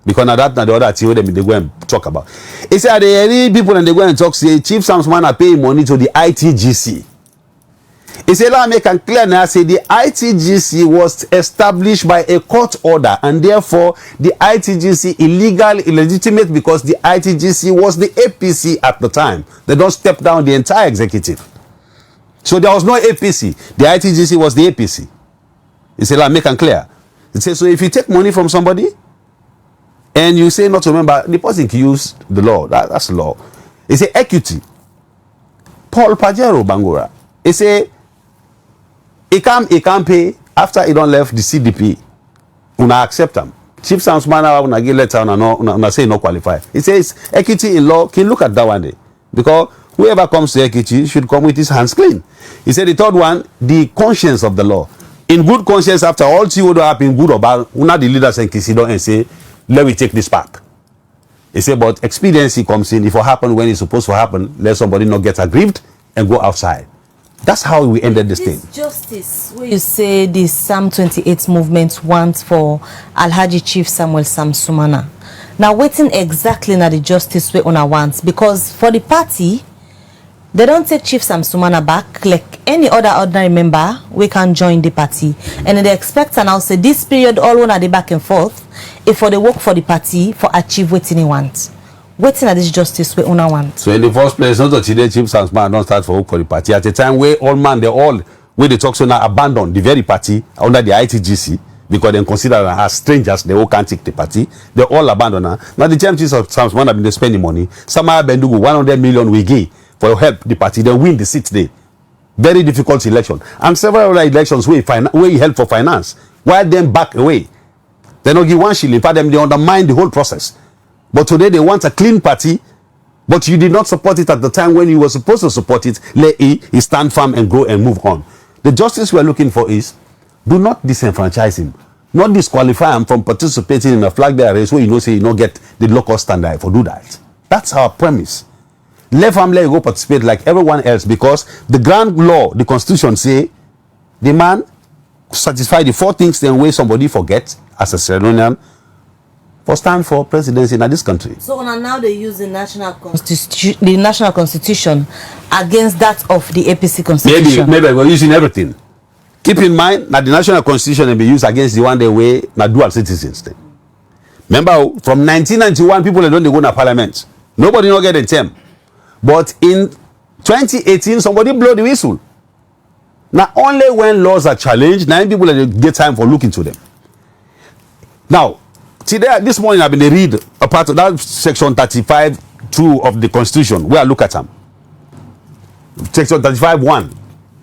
S3: because now that the other thing they go and talk about. He said the people and they go and talk say Chief Sam Sumana paying money to the ITGC. He said, let me make it clear now, say the ITGC was established by a court order, and therefore the ITGC illegitimate because the ITGC was the APC at the time. They don't step down the entire executive. So there was no APC. The ITGC was the APC. He said, let me make it clear. He said, so if you take money from somebody and you say not to remember, the person can use the law. That's the law. He said, equity. Paul Pajero Bangura. He said, he can't pay after he don't left the CDP. Una accept him. Chief Sam Sumana una give letter una say no qualify. He says equity in law. Can look at that one day, because whoever comes to equity should come with his hands clean. He said the third one, the conscience of the law. In good conscience, after all things would happen, good or bad, una the leaders and consider and say, let me take this back. He said, but expediency comes in. If it happen when it's supposed to happen, let somebody not get aggrieved and go outside. That's how we ended this thing.
S2: Justice, where you say the Psalm 28 movement wants for Alhaji Chief Samuel Sam Sumana. Now, waiting exactly now the justice way una wants, because for the party, they don't take Chief Sam Sumana back like any other ordinary member. We can join the party, and they expect and now say this period all one at the back and forth. If for the work for the party for achieve what he wants. Waiting at this justice we una want. So
S3: in the first place, not that today Chief Sam Sumana don't start for work for the party. At the time where all man, they all where they talk so now abandon the very party under the ITGC because they consider them as strangers, they all can't take the party. They all abandon her. Now the Chief of Sam Sumana have been spending money. Samaya Bendugu 100 million we give for help the party. They win the seat there. Very difficult election. And several other elections where he help for finance. While them back away. They don't give 1 shilling. For them, they undermine the whole process. But today they want a clean party, but you did not support it at the time when you were supposed to support it. Let he stand firm and grow and move on. The justice we are looking for is, do not disenfranchise him. Not disqualify him from participating in a flag bearer race where you know say you don't get the local standard for do that. That's our premise. Let him go participate like everyone else, because the grand law, the constitution say, the man satisfy the 4 things then way somebody forget as a ceremonial. for stand for presidency in this country.
S2: So now they use the national constitution against that of the APC constitution.
S3: Maybe we're using everything. Keep in mind that the national constitution will be used against the one they way na dual citizens thing. Remember, from 1991, people don't go to parliament. Nobody not get a term. But in 2018, somebody blow the whistle. Now, only when laws are challenged, 9 people get time for looking to them. Now, today, this morning, I've been read a part of that section 35(2) of the Constitution, where I look at them. Section 35(1).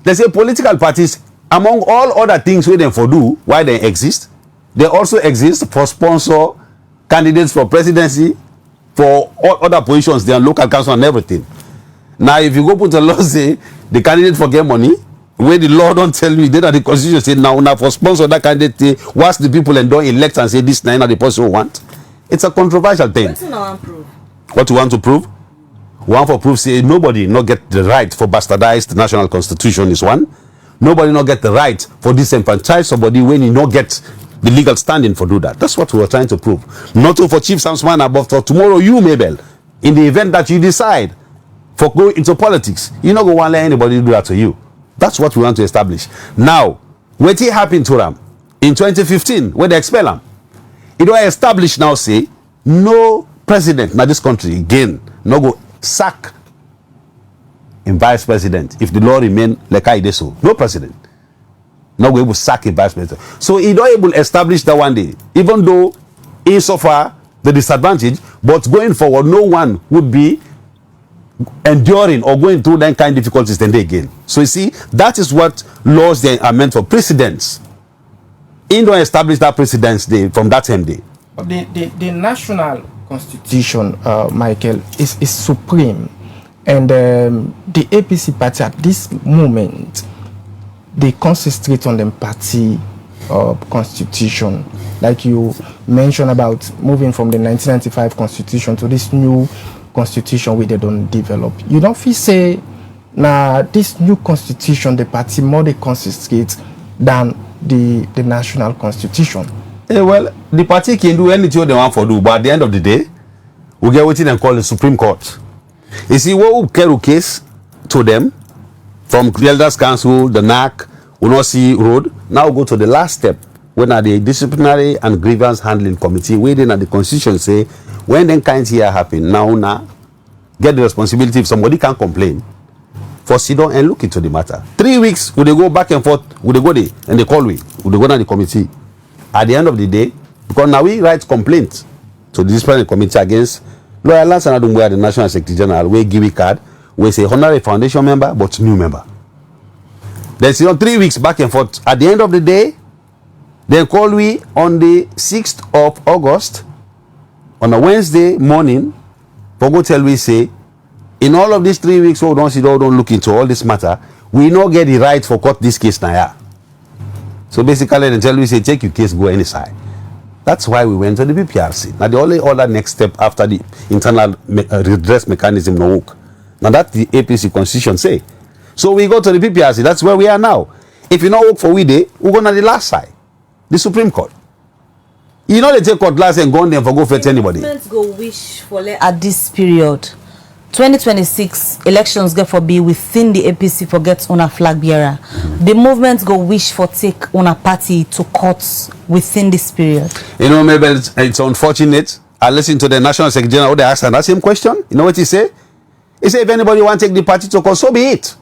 S3: They say political parties, among all other things we them for do, why they exist, they also exist for sponsor candidates for presidency, for all other positions, their local council and everything. Now, if you go put a law, say, the candidate for get money, where the law don't tell you, then the constitution say, now for sponsor that candidate, once the people and don't elect and say this now the person who want. It's a controversial thing. What you want to prove? We want for proof, say nobody not get the right for bastardized national constitution is one. Nobody not get the right for disenfranchise somebody when you not get the legal standing for do that. That's what we are trying to prove. Not for Chief Sumana, but for tomorrow you, Mabel, in the event that you decide for go into politics, you not go want to let anybody do that to you. That's what we want to establish. Now, what happened to them in 2015 when they expel them? It was established now, say, no president in this country again, no go sack in vice president if the law remain like I did so. No president. No go able to sack a vice president. So he don't able to establish that one day, even though insofar the disadvantage, but going forward, no one would be enduring or going through that kind of difficulties then they again. So you see, that is what laws they are meant for. Precedents. In don't establish that precedence day from that same day.
S1: The national constitution, Michael, is supreme, and the APC party at this moment they concentrate on the party constitution, like you mentioned about moving from the 1995 constitution to this new constitution where they don't develop. You don't feel say now this new constitution the party more they concentrate than the national constitution?
S3: Well, the party can do anything they want for do, but at the end of the day, we get what they call the Supreme Court. You see, what will carry case to them from the Elders Council, the NAC, we not see road. Now go to the last step when are the disciplinary and grievance handling committee waiting at the constitution say when then kind here happen now get the responsibility if somebody can complain for sit down and look into the matter. 3 weeks would they go back and forth, would they go there and they call we would they go to the committee at the end of the day, because now we write complaint to the disciplinary committee against Lawyer Lance and Adumwe, the National Secretary General, we give a card, we say honorary foundation member but new member. Then see on 3 weeks back and forth. At the end of the day, they call we on the 6th of August on a Wednesday morning for go tell we say in all of these 3 weeks, oh don't see, don't look into all this matter, we not get the right for court this case now. So basically they tell we say take your case, go any side. That's why we went to the PPRC. Now the only other next step after the internal redress mechanism no work. Now that the APC constitution say. So we go to the PPRC. That's where we are now. If you not work for we day, we go to the last side, the Supreme Court. You know they take court last and go on there for go fetch anybody.
S2: Go wish for at this period. 2026 elections get for be within the APC for get on a flag bearer. The movement go wish for take on a party to courts within this period.
S3: You know, maybe it's unfortunate. I listen to the National Secretary General, they ask that same question. You know what he say? He say if anybody want to take the party to court, so be it.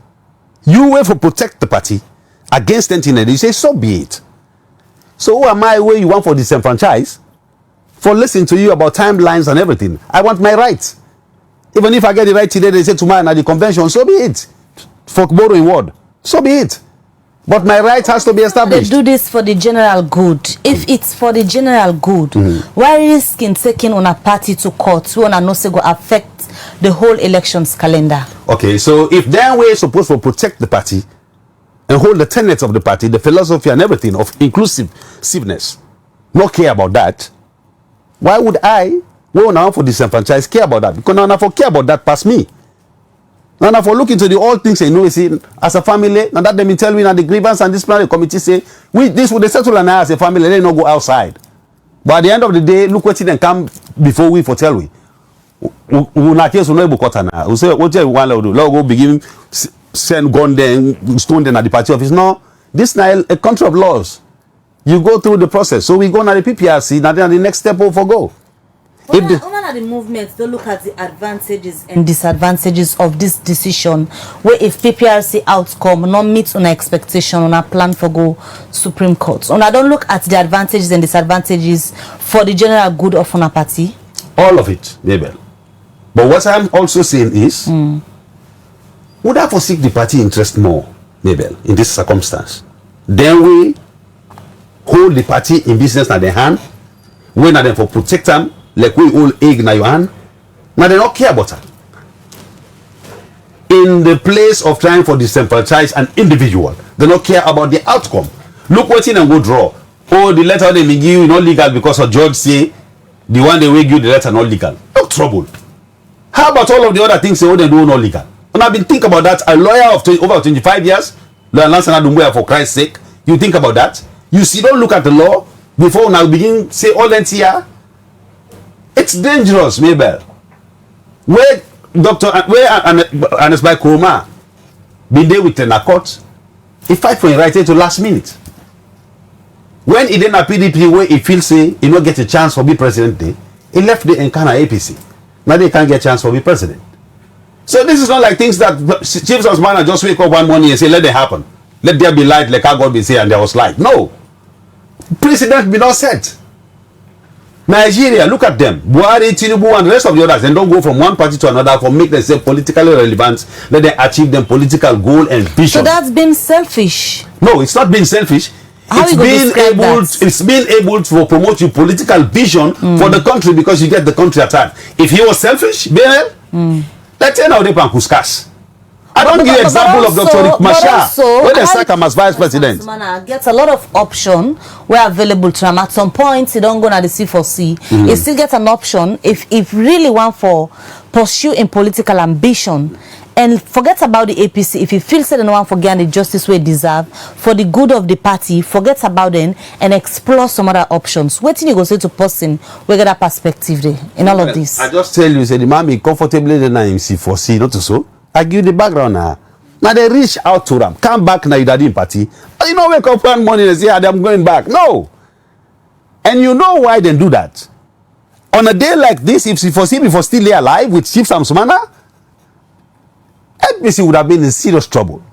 S3: You wait for protect the party against anything. You say so be it. So who am I where you want for disenfranchise? For listening to you about timelines and everything. I want my rights. Even if I get the right today, they say tomorrow at the convention, so be it. For borrowing word, so be it. But my right has to be established.
S2: They do this for the general good. If it's for the general good, why risking taking on a party to court who no say go affect the whole elections calendar?
S3: Okay, so if their way is supposed to protect the party and hold the tenets of the party, the philosophy and everything of inclusiveness, not care about that, why would I, when I want for disenfranchised, care about that? Because now I for care about that past me. Now I for look into the all things and know, see, as a family, now that they tell me now the grievance and disciplinary committee say, we this would they settle and I as a family, they not go outside. But at the end of the day, look what then come before we for tell we. We not case no able quarter now. We say what you want to do. Let go begin send gun then stone them at the party office. No, this now a country of laws. You go through the process. So we go now the PPRC. Now then the next step will for go.
S2: If the movements don't look at the advantages and disadvantages of this decision, where if PPRC outcome not meets on expectation on a plan for go Supreme Court, and I don't look at the advantages and disadvantages for the general good of a party.
S3: All of it, Mabel. But what I'm also saying is, would I forsake the party interest more, Mabel, in this circumstance? Then we hold the party in business at their hand. We not them for protect them. Like we all egg na your hand. Now they don't care about her. In the place of trying for disenfranchise an individual, they don't care about the outcome. Look what's in and go draw. Oh, the letter they give you not legal because of George say the one they will give the letter not legal. No trouble. How about all of the other things they do not legal? And I've been thinking about that. A lawyer of over 25 years, lawyer Lansana Dumbuya for Christ's sake. You think about that? You see, don't look at the law before now begin say all that here. It's dangerous, Mabel. Where Anas by Kuruma been there with the court, he fight for him right to last minute. When he then a PDP where he feels say he not get a chance for be president day, he left the Enkana APC. Now they can't get a chance for be president. So this is not like things that Chief Sumana just wake up one morning and say let it happen. Let there be light like how God be say and there was light. No. President be not set. Nigeria, look at them. Buhari, Tinubu, and the rest of the others. Then don't go from one party to another for make themselves politically relevant. Let them achieve them political goal and vision.
S2: So that's been selfish.
S3: No, it's not being selfish. It's being able to promote your political vision for the country because you get the country at hand. If he was selfish, let's say now they pan kuskas. I don't give example of Dr. Rick Mashar when they sack him as vice president.
S2: Gets a lot of option where available to him. At some point, he don't go to the C4C. He still gets an option if really want for pursue in political ambition and forget about the APC. If he feels that no one forget the justice we deserve for the good of the party, forget about them and explore some other options. What you go say to person we get that perspective there in all of this?
S3: I just tell you, say the man be comfortably in C4C, not so. I give you the background now. Now they reach out to them. Come back now, you daddy party. You know, wake up one morning and say, I'm going back. No. And you know why they do that? On a day like this, if C4C before still there alive with Chief Sumana, FBC would have been in serious trouble.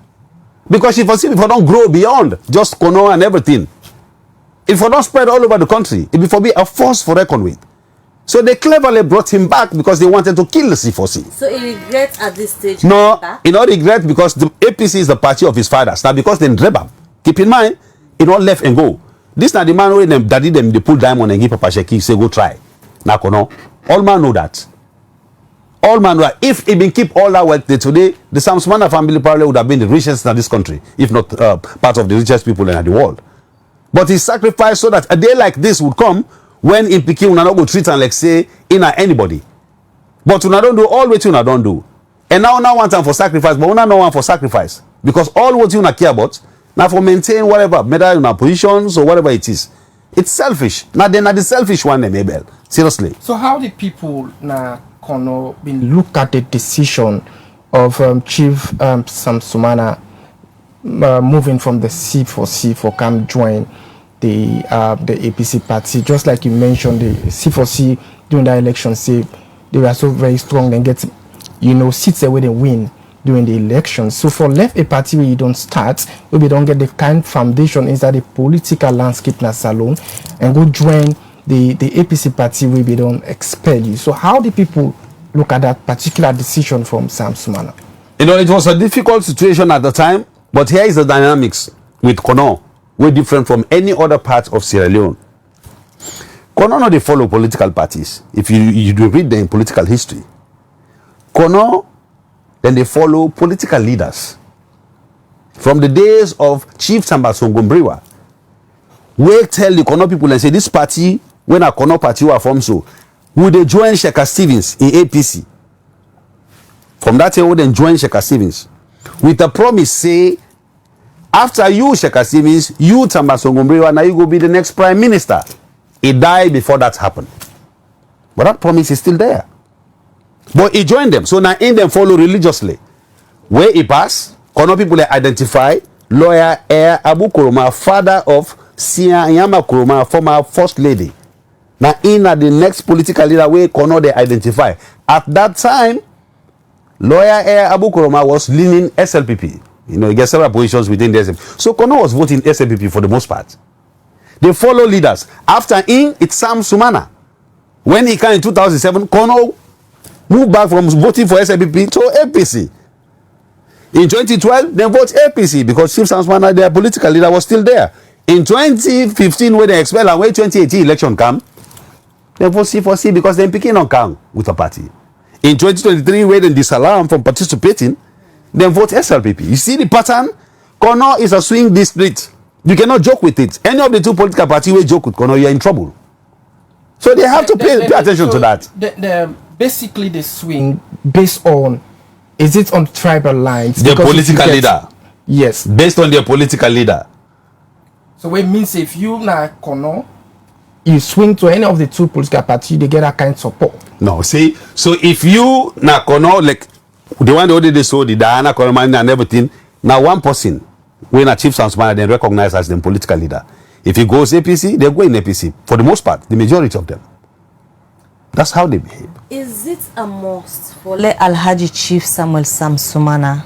S3: Because C4C before don't grow beyond just Kono and everything. If it don't spread all over the country, it before be a force for reckon with. So they cleverly brought him back because they wanted to kill the C4C.
S2: So he regrets at this stage?
S3: No, he not regret because the APC is the party of his fathers. Now because they drab. Keep in mind, he not left and go. This now the man who them daddy them they pull diamond and give Papa Sheki say go try. Now no, all man know that. All man know. If he been keep all that wealth today, the Sumana family probably would have been the richest in this country, if not part of the richest people in the world. But he sacrificed so that a day like this would come. When in Peking, we not go treat and like say in anybody. But we don't do all what you don't do. And now one time for sacrifice, but we not one for sacrifice. Because all what you care about, now for maintain whatever, whether in our positions or whatever it is. It's selfish. Now they're not the selfish one, Mabel. Seriously.
S1: So how the people now been look at the decision of Chief Sumana moving from the C4C for come join the APC party, just like you mentioned, the C4C during the election say they were so very strong and get seats where they win during the election. So for left a party where you don't start, where we don't get the kind foundation inside the political landscape na salon and go join the APC party where we don't expel you. So how do people look at that particular decision from Sam Sumana?
S3: It was a difficult situation at the time, but here is the dynamics with Kono. We're different from any other part of Sierra Leone. Kono, they follow political parties. If you do read them in political history, Kono, then they follow political leaders. From the days of Chief Sumana-Brima, we tell the Kono people and say, this party, when a Kono party were formed so, would they join Sheka Stevens in APC? From that year, would they join Sheka Stevens? With a promise, say, after you, Sheka Stevens, you, Sumana-Brima, now you go be the next prime minister He died before that happened. But that promise is still there. But he joined them. So now in them follow religiously. Where he passed, Kono people identify lawyer Air Abu Kuruma, father of Sia Yama Kuruma, former first lady. Now in the next political leader where Kono they identify. At that time, lawyer Air Abu Kuruma was leaning SLPP. You know, he gets several positions within the SLPP. So Kono was voting SLPP for the most part. They follow leaders. After him, it's Sam Sumana. When he came in 2007, Kono moved back from voting for SLPP to APC. In 2012, they vote APC because Chief Sam Sumana, their political leader, was still there. In 2015, when they expelled and when 2018 election came, they vote C4C because they picking on Kang with a party. In 2023, when they disallow them from participating, they vote SLPP. You see the pattern? Kono is a swing district. You cannot joke with it. Any of the two political parties will joke with Kono, you're in trouble. So they have to pay attention to that.
S1: Basically, the swing based on, is it on tribal lines?
S3: Their political leader.
S1: Yes.
S3: Based on their political leader.
S1: So it means if you like Kono, you swing to any of the two political parties, they get that kind of support.
S3: No, see, so if you na Kono, like the one that they saw, the Diana Kono and everything, now one person, when a Chief Sam Sumana, then recognized as the political leader. If he goes APC, they go in APC. For the most part, the majority of them. That's how they behave.
S2: Is it a must for let Alhaji Chief Samuel Sam Sumana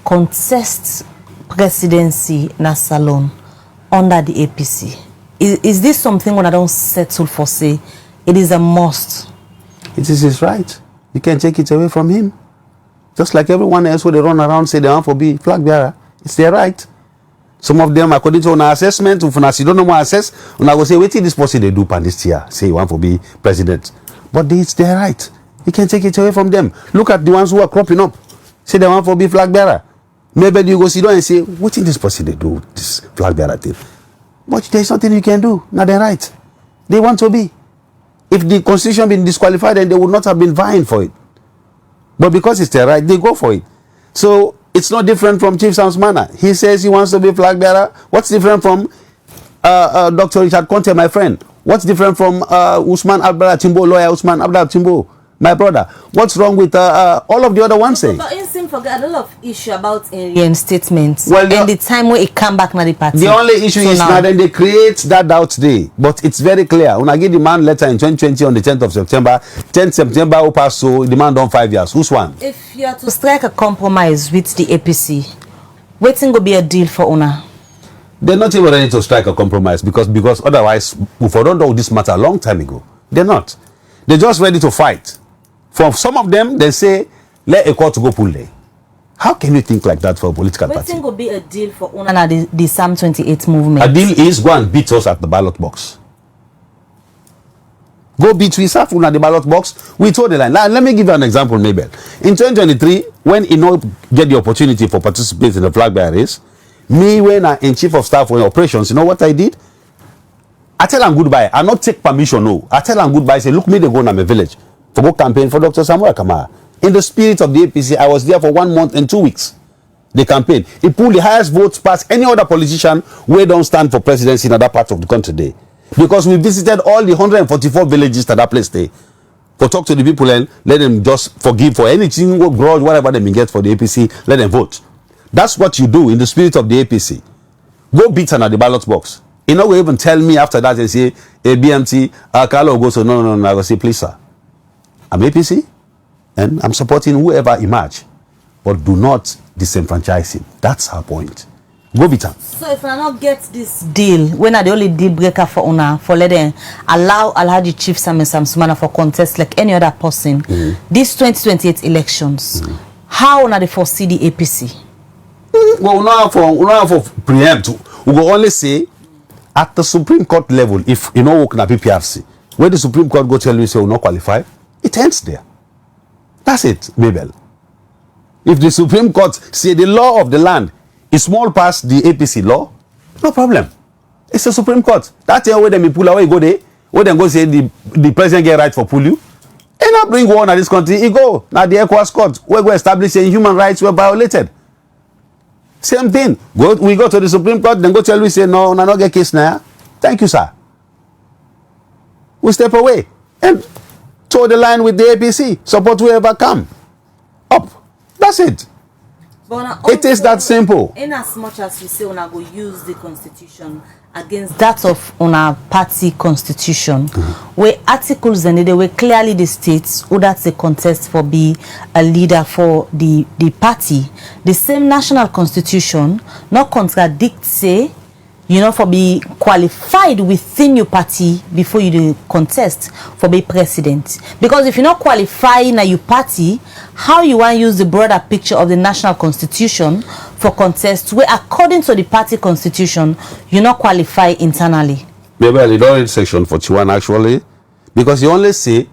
S2: contest presidency na salon under the APC? Is this something when I don't settle for say it is a must?
S3: It is his right. You can't take it away from him. Just like everyone else who they run around say they want to be flag bearer. It's their right. Some of them, according to our assessment, if you don't know what assess, and I will say, wait till this person they do pan this year, say you want to be president. But it's their right. You can't take it away from them. Look at the ones who are cropping up. Say they want to be flag bearer. Maybe you go sit down and say, what till this person they do this flag bearer thing? But there's nothing you can do. Not their right. They want to be. If the constitution been disqualified, then they would not have been vying for it. But because it's their right, they go for it. So it's not different from Chief Sam Sumana. He says he wants to be flag bearer. What's different from Dr. Richard Conte, my friend? What's different from Usman Abdallah Timbo, lawyer Usman Abdallah Timbo, my brother? What's wrong with all of the other ones saying?
S2: But you seem forget a lot of issue about reinstatement. Well, and the time when it come back na the party.
S3: The only issue is now then they create that doubt today. But it's very clear. When I give the man letter in 2020 on the 10th of September, 10th September will pass, so the man done 5 years. Who's one?
S2: If you are to strike a compromise with the APC, waiting will be a deal for Una.
S3: They're not even ready to strike a compromise because otherwise we would have done this matter a long time ago. They're not. They're just ready to fight. For some of them, they say, let a court go pull there. How can you think like that for a political party?
S2: Waiting will be a deal for Una the Psalm 28 movement.
S3: A deal is go and beat us at the ballot box. Go beat yourself at the ballot box. We told the line. Now, let me give you an example, Mabel. In 2023, when you get the opportunity for participating in the flag bearer race, me, when I'm in chief of staff for operations, you know what I did? I tell them goodbye. I not take permission, no. I tell them goodbye. Say, look, me, they go to my village for go campaign for Dr. Samuel Kamara. In the spirit of the APC, I was there for 1 month and 2 weeks. The campaign. He pulled the highest votes past any other politician who don't stand for presidency in other parts of the country today. Because we visited all the 144 villages that place there. For talk to the people and let them just forgive for anything, grudge, whatever they may get for the APC, let them vote. That's what you do in the spirit of the APC. Go beat her at the ballot box. You know, even tell me after that and say, hey, BMT, Carlo goes, no, I will say, please, sir. I'm APC and I'm supporting whoever emerge. But do not disenfranchise him. That's her point. Go beat her.
S2: So if I not get this deal, when are the only deal breaker for Una, for letting allow Alhaji Chief Samuel Sam Sumana for contest like any other person, these 2028 elections, how Una they foresee the APC?
S3: Well, we don't have for preempt. We will only say at the Supreme Court level, if you know work na PPRC, where the Supreme Court go tell you say we not qualify, it ends there. That's it, Mabel. If the Supreme Court say the law of the land is small past the APC law, no problem. It's the Supreme Court. That's the way they pull away, go there, where they go say the president get right for pull you. And not bring war in this country, he go. Now the Recourse court, where we establish saying human rights were violated. Same thing. We go to the Supreme Court, then go tell we say, no, not get case now. Thank you, sir. we step away and toe the line with the APC. Support whoever come up. That's it.
S2: But
S3: it is that simple.
S2: In as much as we say una go use the constitution against that of una party constitution, where articles and they were clearly the states who that's a contest for be a leader for the party. The same national constitution not contradict say, you know, for be qualified within your party before you do contest for be president. Because if you're not qualified in your party, how you want to use the broader picture of the national constitution for contest where according to the party constitution, you not qualify internally?
S3: Maybe I don't read section 41 actually, because you only say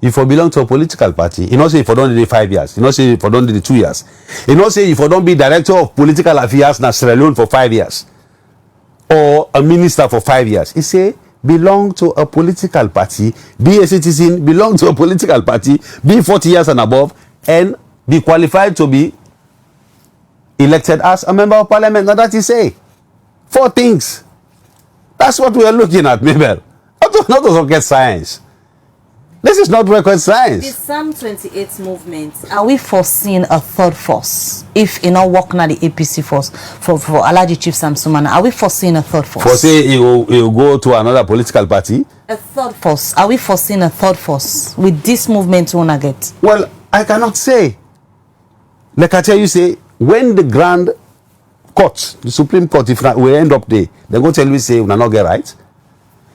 S3: if you belong to a political party, you don't say if you don't do the 5 years, you don't say if you don't do the 2 years, you don't say if you don't be director of political affairs in Sierra Leone for 5 years. Or a minister for 5 years. He say belong to a political party, be a citizen, belong to a political party, be 40 years and above, and be qualified to be elected as a member of parliament. Now that he say 4 things. That's what we are looking at, Mabel. Not to rocket science. This is not rocket science.
S2: The Psalm 28 movement, are we foreseeing a third force? If you know working at the APC force for Alhaji Chief Sam Sumana, are we foreseeing a third force?
S3: For say he will go to another political party?
S2: A third force. Are we foreseeing a third force with this movement we wanna get?
S3: Well, I cannot say. Like I tell you, say when the Grand Court, the Supreme Court, if not, we end up there, they're going to tell you say we not get right.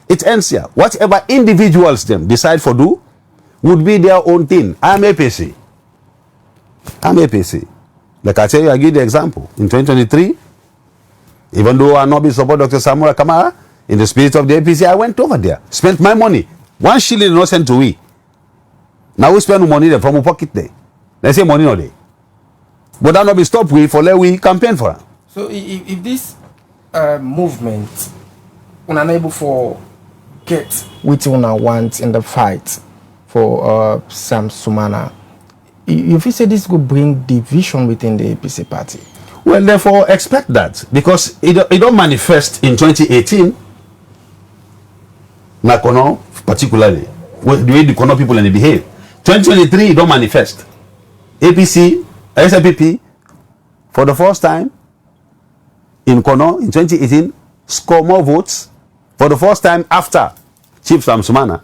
S3: It ends here. Whatever individuals them decide for do would be their own thing. I'm APC. Like I tell you, I give the example. In 2023, even though I not be support Dr. Samura Kamara, in the spirit of the APC, I went over there, spent my money. 1 shilling no sent to we. Now we spend money there from our pocket there. They say money no day. But that not be stopped we for let we campaign for her.
S1: So if this movement unable for get what una want in the fight for Sam Sumana, if you say this could bring division within the APC party?
S3: Well, therefore, expect that because it don't manifest in 2018. Nakono, particularly, the way the Kono people and they behave. 2023, it don't manifest. APC, SLPP, for the first time in Kono in 2018, score more votes for the first time after Chief Sam Sumana.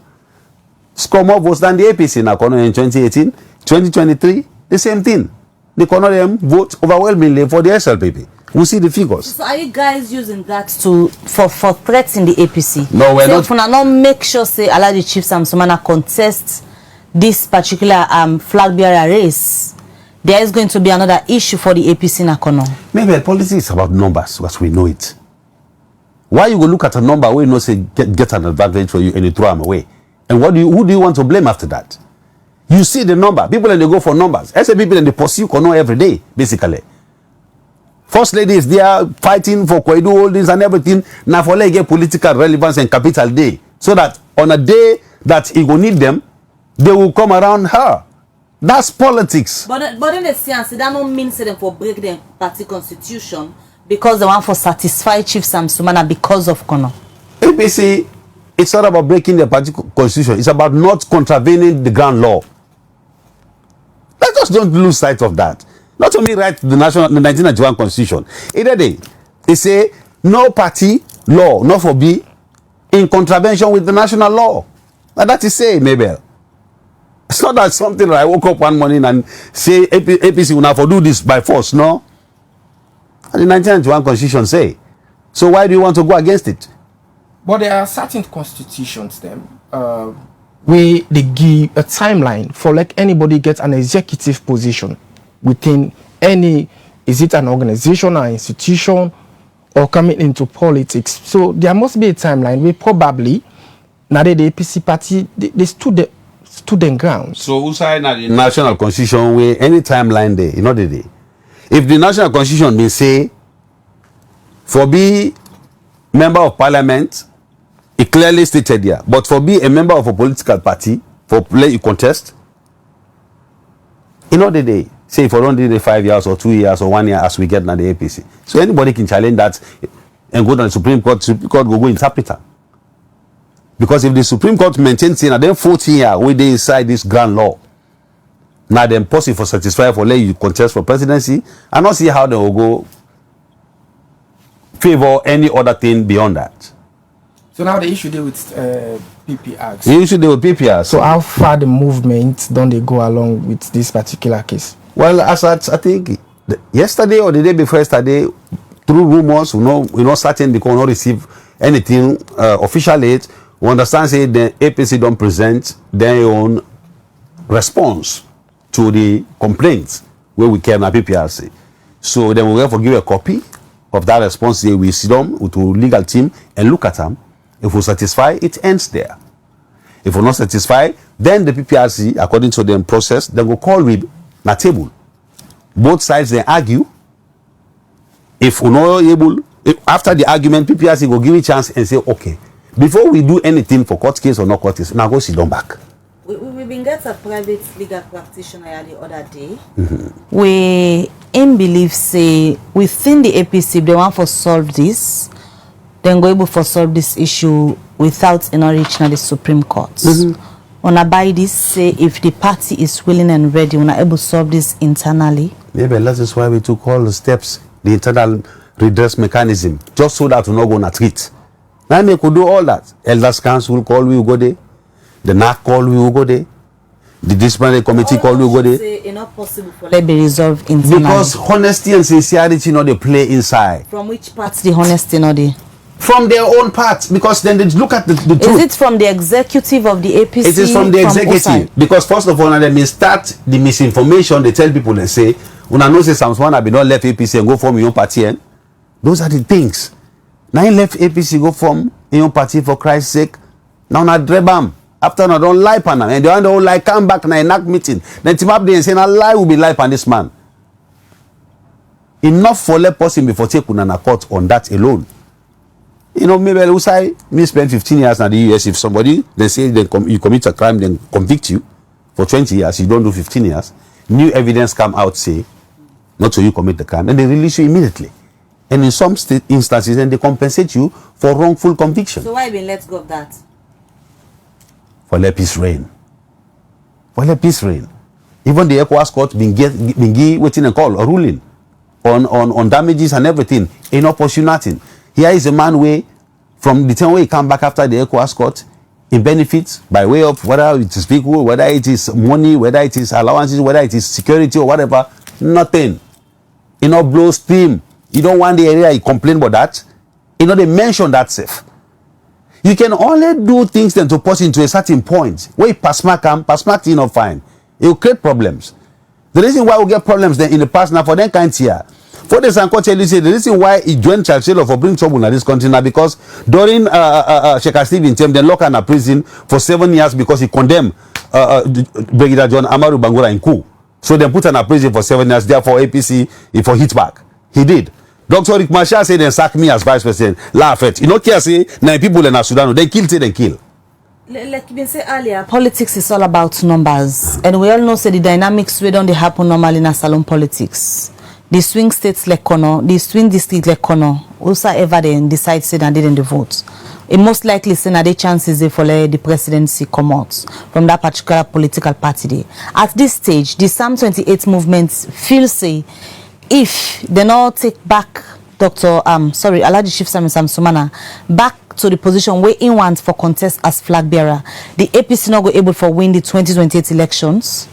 S3: Score more votes than the APC in Kono in 2018. 2023, the same thing. The Kono them vote overwhelmingly for the SLPP. We see the figures.
S2: So are you guys using that for threats in the APC?
S3: No, we're not.
S2: So not make sure say Alhaji Chief Sam Sumana contests this particular flag bearer race, there is going to be another issue for the APC in Akono.
S3: Maybe politics is about numbers, as we know it. Why you go look at a number where you know say get an advantage for you and you throw them away? And who do you want to blame after that? You see the number. People and they go for numbers. I say people and they pursue Kono every day, basically. First lady is there fighting for Kwaidu holdings and everything. Now for let get political relevance and capital day. So that on a day that he will need them, they will come around her. That's politics.
S2: But in the sense, that don't mean them for break the party constitution because they want for satisfy Chief Sam Sumana because of Kono.
S3: APC, it's not about breaking the party constitution. It's about not contravening the ground law. Let us don't lose sight of that. Not only write the 1991 constitution. Either day, they say no party law, not for be in contravention with the national law. And that is say, Mabel. It's not that something that I woke up one morning and say APC will now for do this by force. No. And the 1991 constitution say. So why do you want to go against it?
S1: But there are certain constitutions then where they give a timeline for like anybody gets an executive position within any, is it an organization or institution or coming into politics. So there must be a timeline where probably now the APC party they stood in ground.
S3: So who signed the national constitution where any timeline there, you know the day. If the national constitution may say for be member of parliament, it clearly stated here, but for be a member of a political party, for play you contest, you know the day. Say if I don't do the 5 years or 2 years or 1 year as we get now the APC. So anybody can challenge that and go to the Supreme Court will go interpret her. Because if the Supreme Court maintains it, and then 14 years we dey inside this grand law, now then possible for satisfy for let you contest for presidency, and not see how they will go favor any other thing beyond that.
S1: So now the issue there with PPRC.
S3: The issue there with PPRC.
S1: So how far the movement don't they go along with this particular case?
S3: Well, as I think yesterday or the day before yesterday, through rumors, we're not certain because we not receive anything official yet. We understand say the APC don't present their own response to the complaints where we came at PPRC. So then we have to give a copy of that response. We sit down with the legal team and look at them. If we satisfy, it ends there. If we're not satisfied, then the PPRC, according to the process, then will call with a table. Both sides then argue. If we're not able, after the argument, PPRC will give a chance and say, okay, before we do anything for court case or not court case, now go sit down back.
S2: We've been getting a private legal practitioner the other day. We in belief say within the APC, if they want to solve this, then go able to solve this issue without reaching the Supreme Court. On a by this, say if the party is willing and ready, we're able to solve this internally.
S3: Maybe that is why we took all the steps, the internal redress mechanism, just so that we're not going to treat. Now we could do all that. Elders Council call, we will go there. The NAC call, we will go there. The disciplinary committee call, we will go there.
S2: It's not possible for let be resolved internally.
S3: Because honesty and sincerity, they play inside.
S2: From which part the honesty not there?
S3: From their own part, because then they look at the truth.
S2: Is it from the executive of the APC?
S3: It is from the executive. Because first of all, they may start the misinformation. They tell people, they say, when I know say someone have been not left APC and go form your own party. Those are the things. Now you left APC, go form your own party for Christ's sake. Now na drebam. After I don't lie pan and they don't like come back na enact meeting. Then team up there and say na lie will be lie pan this man. Enough for let person before take una court on that alone. Maybe I will say, me spend 15 years in the US. If somebody, they say you commit a crime, then convict you for 20 years, you don't do 15 years, new evidence come out, say, not so you commit the crime, and they release you immediately. And in some instances, then they compensate you for wrongful conviction.
S2: So why been let go of that?
S3: For let peace reign. For let peace reign. Even the Recourse court been waiting and call a ruling on damages and everything. Ain't not pursue nothing. Here is a man way from the time where he come back after the Recourse court, he benefits by way of whether it is people, whether it is money, whether it is allowances, whether it is security or whatever, nothing. Blow steam. You don't want the area, you complain about that. They mention that safe. You can only do things then to push into a certain point. Where pass mark, fine. It will create problems. The reason why we get problems then in the past now for them kind here. For the Sanko tell you say the reason why he joined Churchill for bring trouble in this country now because during Sheikh Stephen term, they lock him in prison for 7 years because he condemned Brigadier John Amaru Bangura in coup. So they put him in prison for 7 years. Therefore APC for hit back. He did. Dr. Rick Marshall said they sack me as vice president. Laugh at. Care say 9 people in Sudan. They kill till they kill.
S2: Like you been say earlier, politics is all about numbers, and we all know say the dynamics we don't happen normally in a salon politics. The swing states like Kono, the swing district like Kono, whosoever they decide say that they didn't vote. It most likely say that the chances they for the presidency come out from that particular political party day. At this stage, the Psalm 28 movement feels say if they not take back Alhaji Chief Sam Sumana back to the position where he wants for contest as flag bearer, the APC not go able for win the 2028 elections.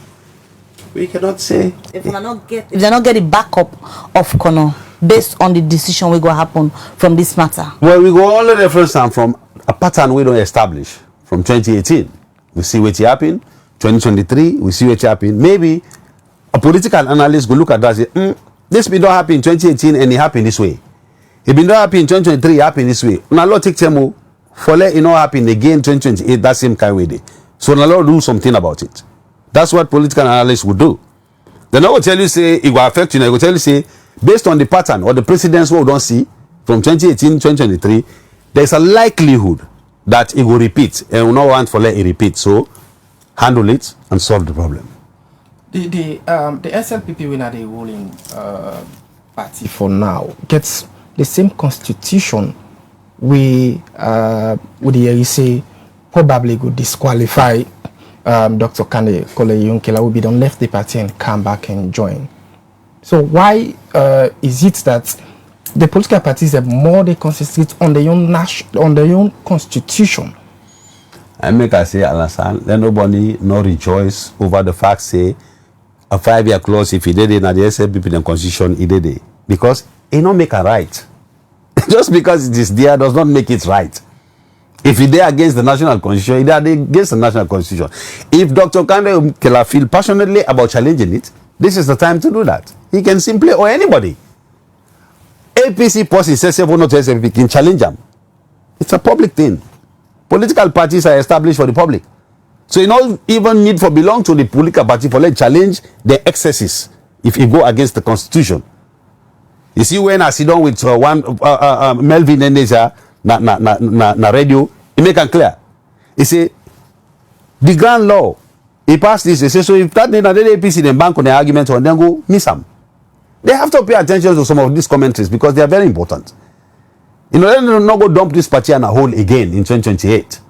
S3: We cannot say
S2: if they not get the backup of Kono based on the decision we go happen from this matter.
S3: Well, we go only reference from a pattern we don't establish from 2018. We see what happened. 2023, we see what happened. Maybe a political analyst will look at that and say, this been don't happen in 2018 and it happened this way. It been don't happen in 2023, it happened this way. Now Lord take time for let it not happen again 2028, that same kind of way. So now Lord do something about it. That's what political analysts would do. Then I will tell you, say, it will affect you. I will tell you, say, based on the pattern or the precedents we don't see from 2018, 2023, there's a likelihood that it will repeat. And we don't want to let it repeat. So, handle it and solve the problem.
S1: The SLPP winner the ruling party for now gets the same constitution we the say probably would disqualify Dr. Kande Kole-Yunkela, who don't left the party and come back and join. So why is it that the political parties have more they concentrate on their own constitution?
S3: I make I say, Alasan, let nobody no rejoice over the fact say a 5-year clause if he did it, and the SLPP the constitution he did it, because it don't make a right. Just because it is there does not make it right. If he did against the national constitution, he did against the national constitution. If Dr. Kande Kela feel passionately about challenging it, this is the time to do that. He can simply, or anybody. APC policy says not to SLPP can challenge them. It's a public thing. Political parties are established for the public. So you don't even need for belong to the political party for let challenge the excesses if you go against the constitution. You see when I sit down with Melvin Eneja na radio, he make it clear. He say the grand law, he passed this. He say so if that the APC then bank on the argument and then go miss them. They have to pay attention to some of these commentaries because they are very important. You know, they not go dump this party on a whole again in 2028.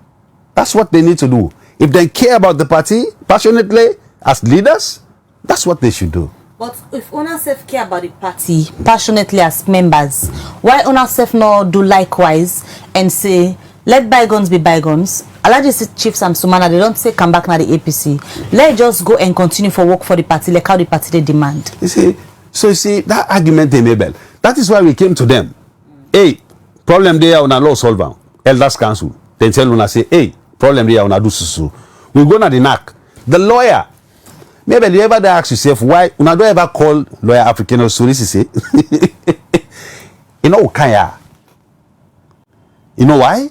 S3: That's what they need to do. If they care about the party passionately as leaders, that's what they should do.
S2: But if una self care about the party passionately as members, why una self not do likewise and say, let bygones be bygones? Alhaji Chief Sam Sumana, they don't say come back na the APC. Let's just go and continue for work for the party, like how the party they demand.
S3: You see, so you see, that argument they made, that is why we came to them. Hey, problem there on a law solver, elders council. Then tell una say, hey, problem there on a do susu. We go na the NAC. The lawyer, maybe you ever ask yourself why una don't ever call lawyer African or Surisi say, you know Kaya. You know why?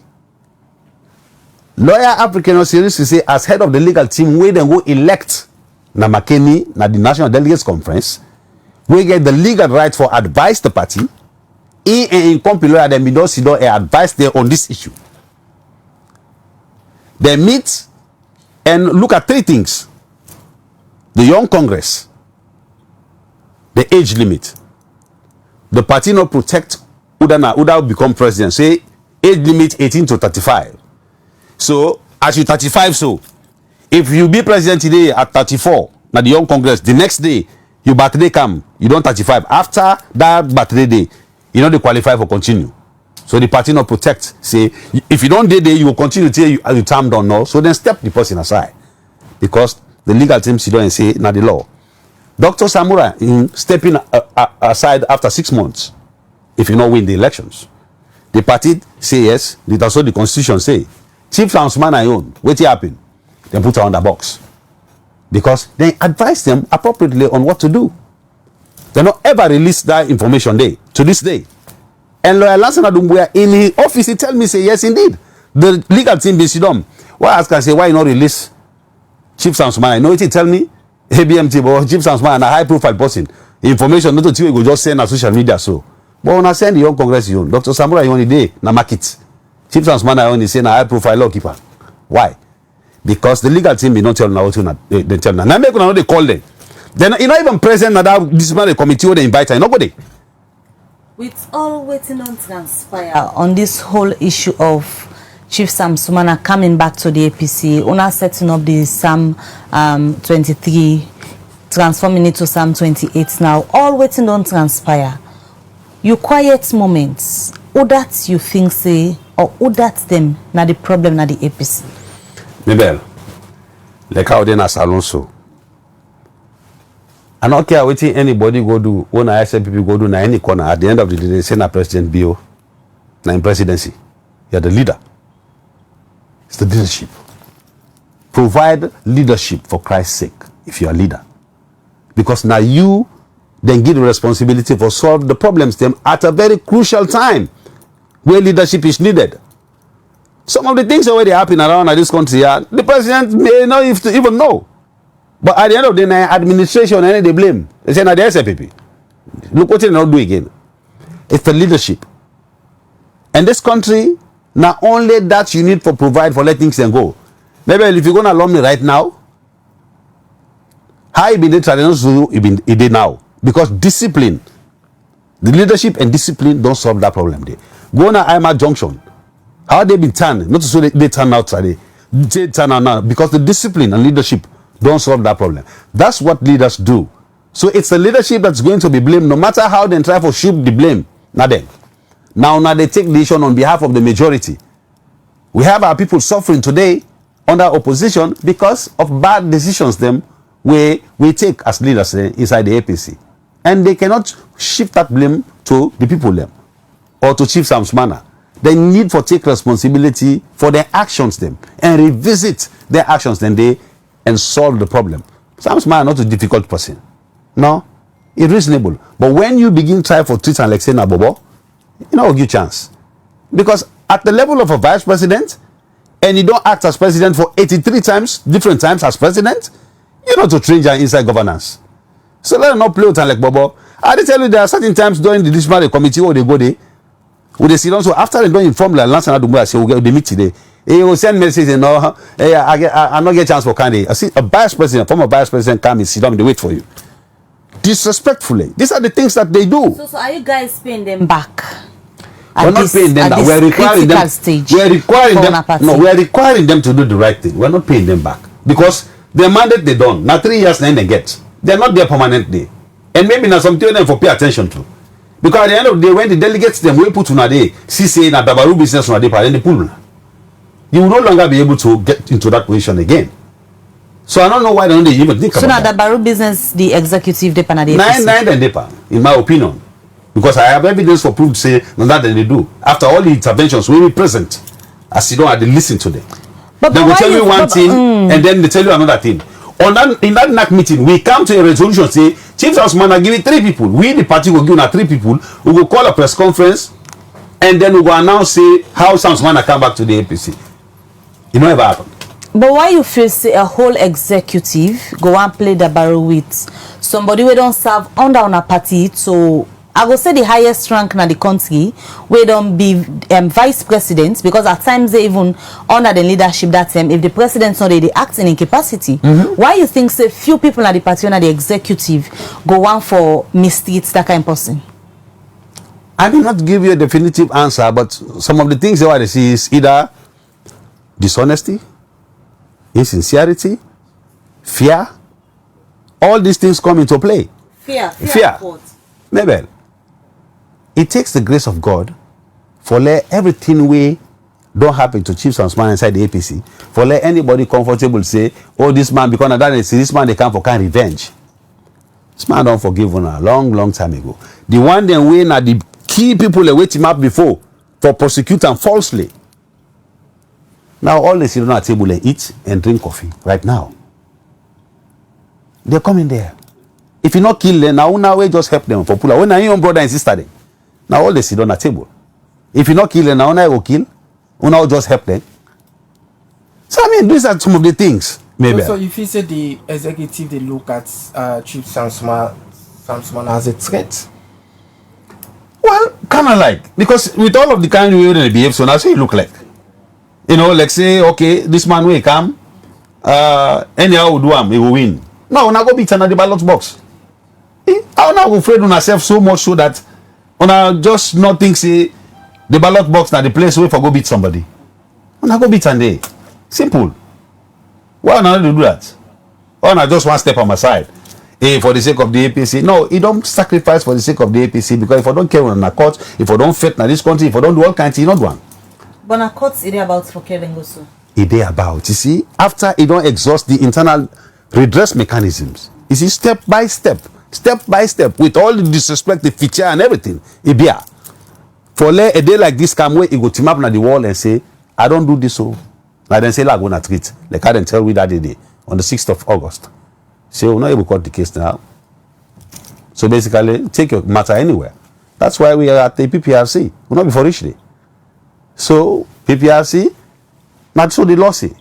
S3: Lawyer African or Surisi say as head of the legal team, we then go elect na Makeni na the National Delegates Conference. We get the legal right for advice the party. In compilation, them we don't see advice there on this issue. They meet and look at 3 things: the young Congress, the age limit, the party not protect Uda become president. Say age limit 18 to 35. So as you 35, so if you be president today at 34, now the young Congress, the next day your birthday come, you don't 35. After that birthday day, you know they qualify for continue. So the party not protect. Say if you don't do there, you will continue till you term don't know. So then step the person aside, because the legal team sit down and say now the law. Dr. Samura in stepping aside after 6 months, if you not win the elections, the party say yes. That's what the constitution say. Chief Transman I own. What happen? Then put her on the box, because they advise them appropriately on what to do. They not ever release that information day to this day. And lawyer Lansana Dumbuya in his office, he tell me say yes indeed. The legal team be sidom. Why ask I say why you not release Chief Samsman? I know it. He tell me ABMT, but Chief Samsman and a high profile person. Information not to you go just send on social media so. But when I send the young Congress you, Dr. Samura you only day na market. Chief Samsman I only say na high profile law keeper. Why? Because the legal team be not tell now what they tell now. Now make know they call them. Then you not even present na that disciplinary committee where they invite nobody.
S2: With all waiting on transpire on this whole issue of Chief Sam Sumana coming back to the APC, una setting up the Sam 23, transforming it to Sam 28 now, all waiting on transpire. You quiet moments, who that you think say, or who that them, na the problem na the APC?
S3: Mabel, like how they na salon so. I don't care what anybody go do, when I say people go do na any corner. At the end of the day, they say na President Bio, na in presidency. You're the leader. It's the leadership. Provide leadership for Christ's sake, if you're a leader. Because now you then give the responsibility for solve the problems them at a very crucial time where leadership is needed. Some of the things already happen around this country, the president may not even know. But at the end of the day, administration and they blame. They say, now the SLPP. Look what they not do again. It's the leadership. And this country, not only that you need for provide for let things then go. Maybe if you're going to allow me right now, how it been it did now. Because discipline, the leadership and discipline don't solve that problem there. Go on IMA Junction. How they been turned, not to say they turn out today. because the discipline and leadership don't solve that problem. That's what leaders do. So it's the leadership that's going to be blamed, no matter how they try to shift the blame. Not them. Now they take decision on behalf of the majority. We have our people suffering today under opposition because of bad decisions them we take as leaders inside the APC. And they cannot shift that blame to the people them or to Chief Sam Sumana. They need to take responsibility for their actions them and revisit their actions then and solve the problem. Sam Sumana not a difficult person. No, it's reasonable. But when you begin try for treat and like say Nabobo, you know, give chance. Because at the level of a vice president, and you don't act as president for 83 times, different times as president, you're not a stranger inside governance. So let them not play with like Bobo. I tell you there are certain times during the disciplinary committee where they go there, where they sit down. So after they don't inform the last and I say they meet today. He will send message and no, I not get chance for candidate. I see a vice president, former vice president come and sit down, they wait for you. Disrespectfully. These are the things that they do.
S2: So are you guys paying them back?
S3: We're not paying them back. We're requiring them. We're requiring them. No, we're requiring them to do the right thing. We're not paying them back because the mandate they done. Now 3 years then they get. They're not there permanently, and maybe now something them for pay attention to. Because at the end of the day, when the delegates them will put on a day, see say na dabaru business on a day, then they pull. You will no longer be able to get into that position again. So I don't know why they don't even think about that. So now
S2: the Dabaru business, the executive depa na the
S3: nine and depa, in my opinion. Because I have evidence for proof to say that they do. After all the interventions, we will be present. As you don't have to listen to them. But they will tell you one thing and then they tell you another thing. In that NAC meeting, we come to a resolution say, Chief Sumana give it 3 people. We, the party, will give us 3 people. We will call a press conference and then we will announce say how Sumana come back to the APC. It never happened.
S2: But why you feel say a whole executive go and play the barrel with somebody we don't serve under on a party, so I will say the highest rank in the country, we don't be vice president, because at times they even under the leadership that if the president's not there, they act in incapacity. Why you think say few people at the party under the executive go on for misdeeds that kind of person?
S3: I will not give you a definitive answer, but some of the things they want to see is either dishonesty, insincerity, fear. All these things come into play.
S2: Fear.
S3: Maybe it takes the grace of God for let everything we don't happen to Chief Sumana inside the APC, for let anybody comfortable say, oh, this man, because of that, this man they come for kind of revenge. This man don't forgive one a long time ago. The one then win are the key people that wait him up before for prosecute and falsely. Now all they sit on a table and eat and drink coffee right now. They're coming there. If you not kill them, now we just help them for pull out. When your own brother and sister them, now all they sit on a table. If you not kill them, now will kill. Now just help them. So I mean, these are some of the things. Maybe.
S1: So if you say the executive, they look at Chief Sumana as a threat.
S3: Well, kind of like, because with all of the kind of way they behave, so now say it look like. You know, like say, okay, this man will come, anyhow will do him, he will win. No, when I go beat another ballot box. I'm not afraid on ourselves so much so that when I just not think say the ballot box now the place where for go beat somebody. When I go beat and day. Simple. Why not do that? Or not just one step on my side. For the sake of the APC. No, you don't sacrifice for the sake of the APC, because if I don't care on a court, if I don't fit in this country, if I don't do all kinds, you not one.
S2: But a court's idea about for Kevin Gosu.
S3: Idea about, you see, after you don't exhaust the internal redress mechanisms, you see, step by step, with all the disrespect, the feature and everything, Ibia. For a day like this, come where you go team up on the wall and say, I don't do this, so I then say, like, I'm going to treat. Like I didn't tell we that day, on the 6th of August. So, we're not able to cut the case now. So, basically, take your matter anywhere. That's why we are at the PPRC. We're not before Richly. So, PPRC, not so the law say.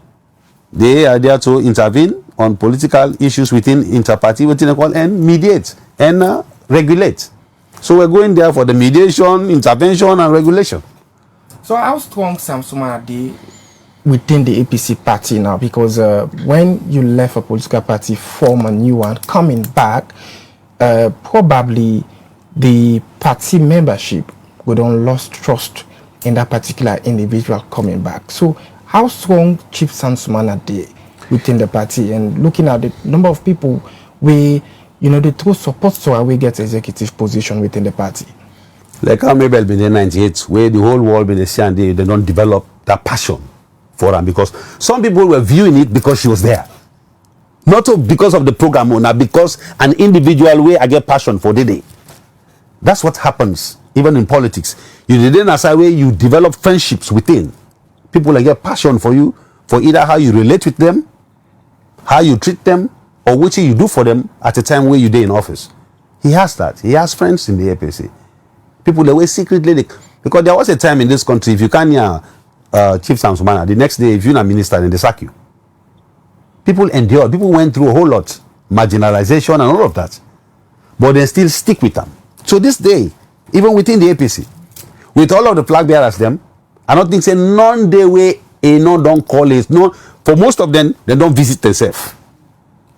S3: They are there to intervene on political issues within interparty, and mediate and regulate. So we're going there for the mediation, intervention, and regulation.
S1: So how strong Sam Sumana dey within the APC party now? Because when you left a political party, form a new one, coming back, probably the party membership would have lost trust in that particular individual coming back. So how strong Chief Sam Sumana did within the party, and looking at the number of people we, the true support to how we get executive position within the party.
S3: Like how maybe in the 98, where the whole world been see and they don't develop that passion for her, because some people were viewing it because she was there. Not because of the program owner, because an individual way I get passion for the day. That's what happens even in politics. You didn't aside where you develop friendships within. People like get passion for you, for either how you relate with them, how you treat them, or what you do for them at the time where you're in office. He has that. He has friends in the APC. People that were secretly, because there was a time in this country, if you can't hear Chief Sam Sumana, the next day, if you're not minister, then they sack you. People endured. People went through a whole lot, marginalization and all of that, but they still stick with them. So this day, even within the APC, with all of the flag bearers, them, I don't think say none day way no don't call it. No, for most of them, they don't visit themselves.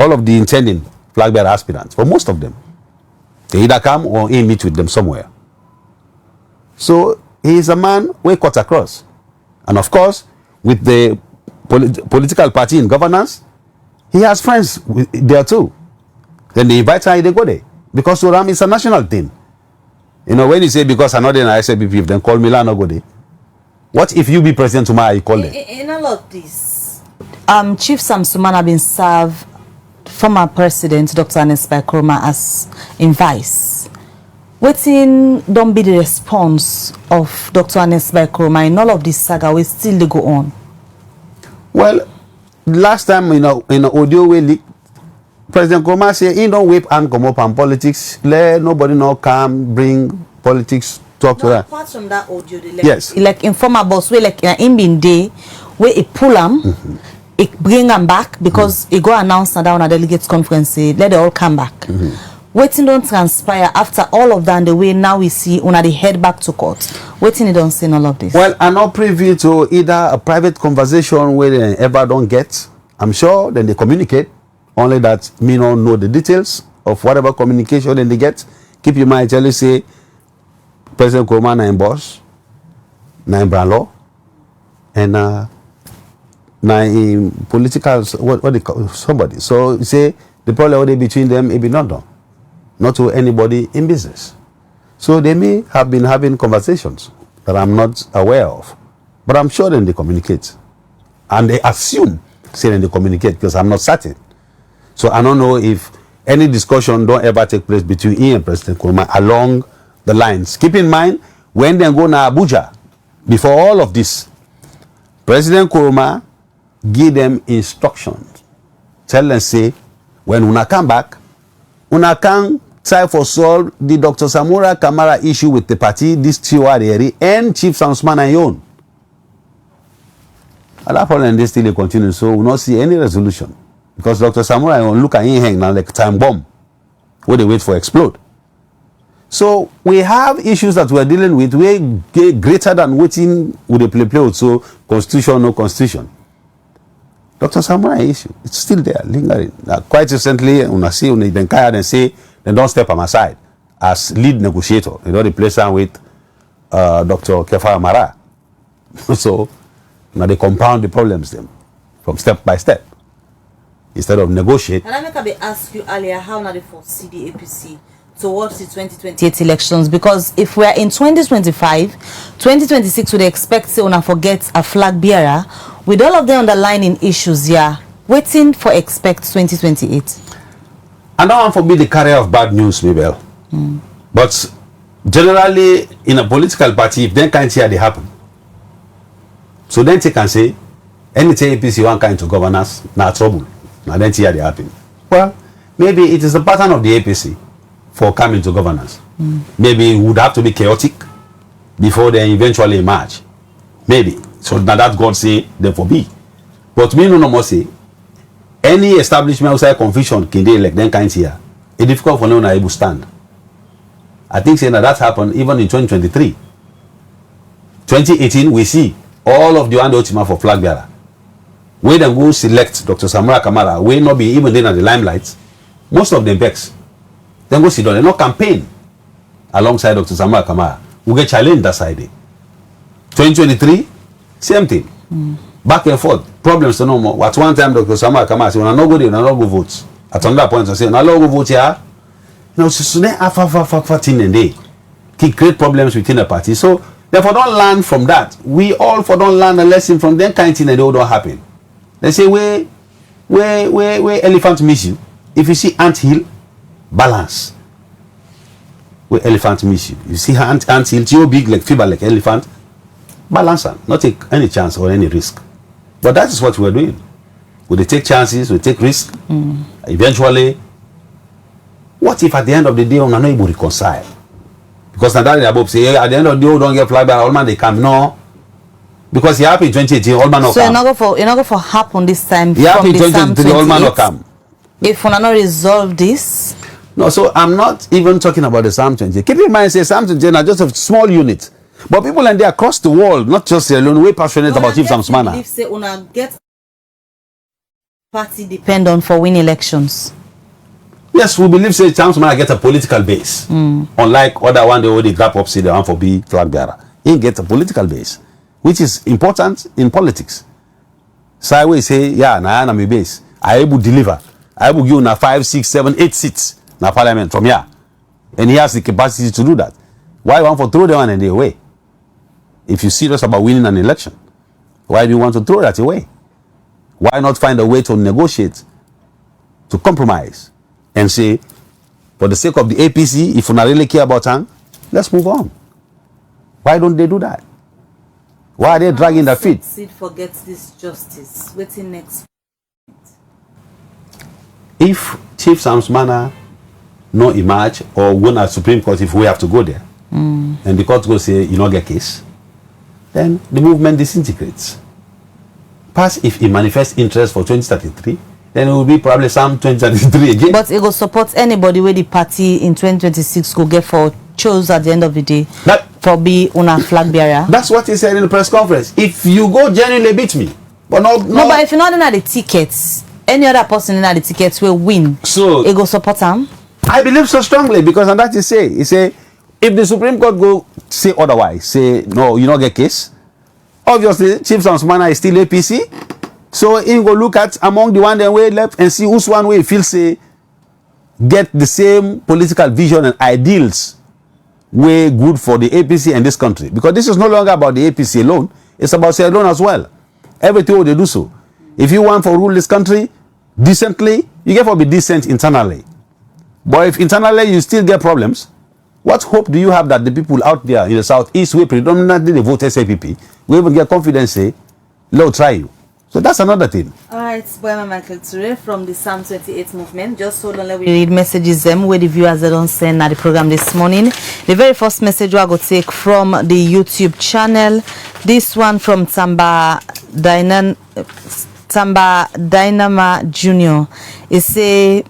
S3: All of the intending flag bearer aspirants, for most of them, they either come or meet with them somewhere. So he is a man we cut across, and of course, with the political party in governance, he has friends there too. Then they invite her, they go there, because to them it's a national thing. When you say because I'm not in SABP, if then call me, I not go there. What if you be president tomorrow? You call them.
S2: In all of this, Chief Sam Sumana been served former President Dr. Sumana-Brima as in vice. Waiting don't be the response of Dr. Sumana-Brima in all of this saga will still go on. Well,
S3: last time in audio we leak, President Nkrumah say he don't whip and come up on politics. Let nobody know come bring politics talk to that.
S2: Apart from that audio,
S3: yes,
S2: like informal boss way like in been day where it pull them. It bring them back because it go announce down a delegates conference, let they all come back. Waiting don't transpire after all of that and the way now we see when they head back to court. Waiting they don't say all of this.
S3: Well, I'm not privy to either a private conversation where they ever don't get. I'm sure then they communicate, only that me don't know the details of whatever communication then they get. Keep in mind, tell you say President Nkrumah na boss, na brand law, and na in political what they call somebody. So you say the problem between them it be not done, not to anybody in business. So they may have been having conversations that I'm not aware of, but I'm sure then they communicate, and they assume say then they communicate because I'm not certain. So I don't know if any discussion don't ever take place between he and President Nkrumah along the lines. Keep in mind when they go na Abuja before all of this, President Nkrumah give them instructions. Tell them say when una come back, una can try for solve the Dr. Samura Kamara issue with the party, this Turay and Chief Sam Sumana own. At that point, they still continue, so we will not see any resolution. Because Dr. Samura look at him hang now like time bomb, where they wait for explode. So we have issues that we're dealing with, way greater than waiting with the play with, so constitution, no constitution. Dr. Samura issue, it's still there, lingering. Quite recently, when I see when they tired and say, they don't step on my side as lead negotiator. They replace them with Dr. Kefa Amara. So now they compound the problems them from step by step instead of negotiate.
S2: And I may ask you earlier, how now they foresee the APC towards the 2028 elections? Because if we're in 2025, 2026 would expect say una forget a flag bearer with all of the underlying issues here, waiting for expect 2028.
S3: I don't want to be the carrier of bad news, Mabel. But generally in a political party, if they can't hear they happen. So then they can say anything APC one kind to governance, not trouble. Now then hear they happen. Well, maybe it is the pattern of the APC for coming to governance. Maybe it would have to be chaotic before they eventually emerge. Maybe. So now that God say, therefore be. But me no more say, any establishment outside confusion can they like then can't hear. It's difficult for them to able stand. I think saying that happened even in 2023. 2018, we see all of the Ultima for flag bearer. When they go select Dr. Samura Kamara, will not be even then at the limelight. Most of them vex. Then go sit down. They not campaign alongside Dr. Samura Kamara. We get challenged that side. 2023, same thing. back and forth, problems no more. At one time, Dr. Sama come and say, "When I no go there, when I no go vote." At another point, I say, "When I no go vote here," you know, so then they create problems within the party. So therefore, don't learn from that. We all for don't learn a lesson from them kind of thing that don't happen. They say where elephant miss you. If you see ant hill, balance. Where elephant miss you. You see ant hill, too big like fever like elephant. Balance and not take any chance or any risk. But that is what we're doing. We take chances, we take risks. Eventually, what if at the end of the day we're not able to reconcile? Because now that the above say at the end of the day we don't get flag by all man they come. No. Because you happy 2018, all man not come.
S2: So you're not going for happen this time.
S3: You happy 2023, all man not come.
S2: If we not resolve this.
S3: No, so I'm not even talking about the Psalm 20. Keep in mind, say Psalm 20 are just a small unit. But people and they across the world, not just alone, way passionate about Chief Sumana.
S2: If say una get party depend on for win elections.
S3: Yes, we believe say Sumana get a political base. Unlike other one they already grab up say they want for be flag bearer. He get a political base, which is important in politics. So I will say, yeah, na my base. I able deliver. I will give you 5, 6, 7, 8 seats na parliament from here. And he has the capacity to do that. Why want to throw the one and they away? If you're serious about winning an election, why do you want to throw that away? Why not find a way to negotiate, to compromise, and say, for the sake of the APC, if you not really care about them, let's move on. Why don't they do that? Why are they dragging their feet?
S2: Sid forgets this justice. Waiting next.
S3: If Chief Sumana no emerge or go to Supreme Court, if we have to go there, and the court go say you not get case, then the movement disintegrates. Pass if it manifests interest for 2033, then it will be probably some 2033 again.
S2: But it will support anybody where the party in 2026 could get for chose at the end of the day for be una flag bearer.
S3: That's what he said in the press conference. If you go genuinely beat me, but no,
S2: but if you're not in the tickets, any other person in the tickets will win. So it go support them.
S3: I believe so strongly because and that he say if the Supreme Court go say otherwise, say no, you not get case. Obviously, Chief Sumana is still APC, so he go look at among the one that way left and see who's one way he feels say get the same political vision and ideals way good for the APC and this country. Because this is no longer about the APC alone; it's about say alone as well. Everything they do so. If you want to rule this country decently, you get to be decent internally. But if internally you still get problems, what hope do you have that the people out there in the southeast will predominantly they vote SAPP will even get confidence say, "Lord, try you." So that's another thing.
S2: All right, Boyama Michael Turay from the Psalm 28 movement. Just hold on, let me read messages them where the viewers don't send at the program this morning. The very first message I go take from the YouTube channel. This one from Tamba Dynama Junior. It say,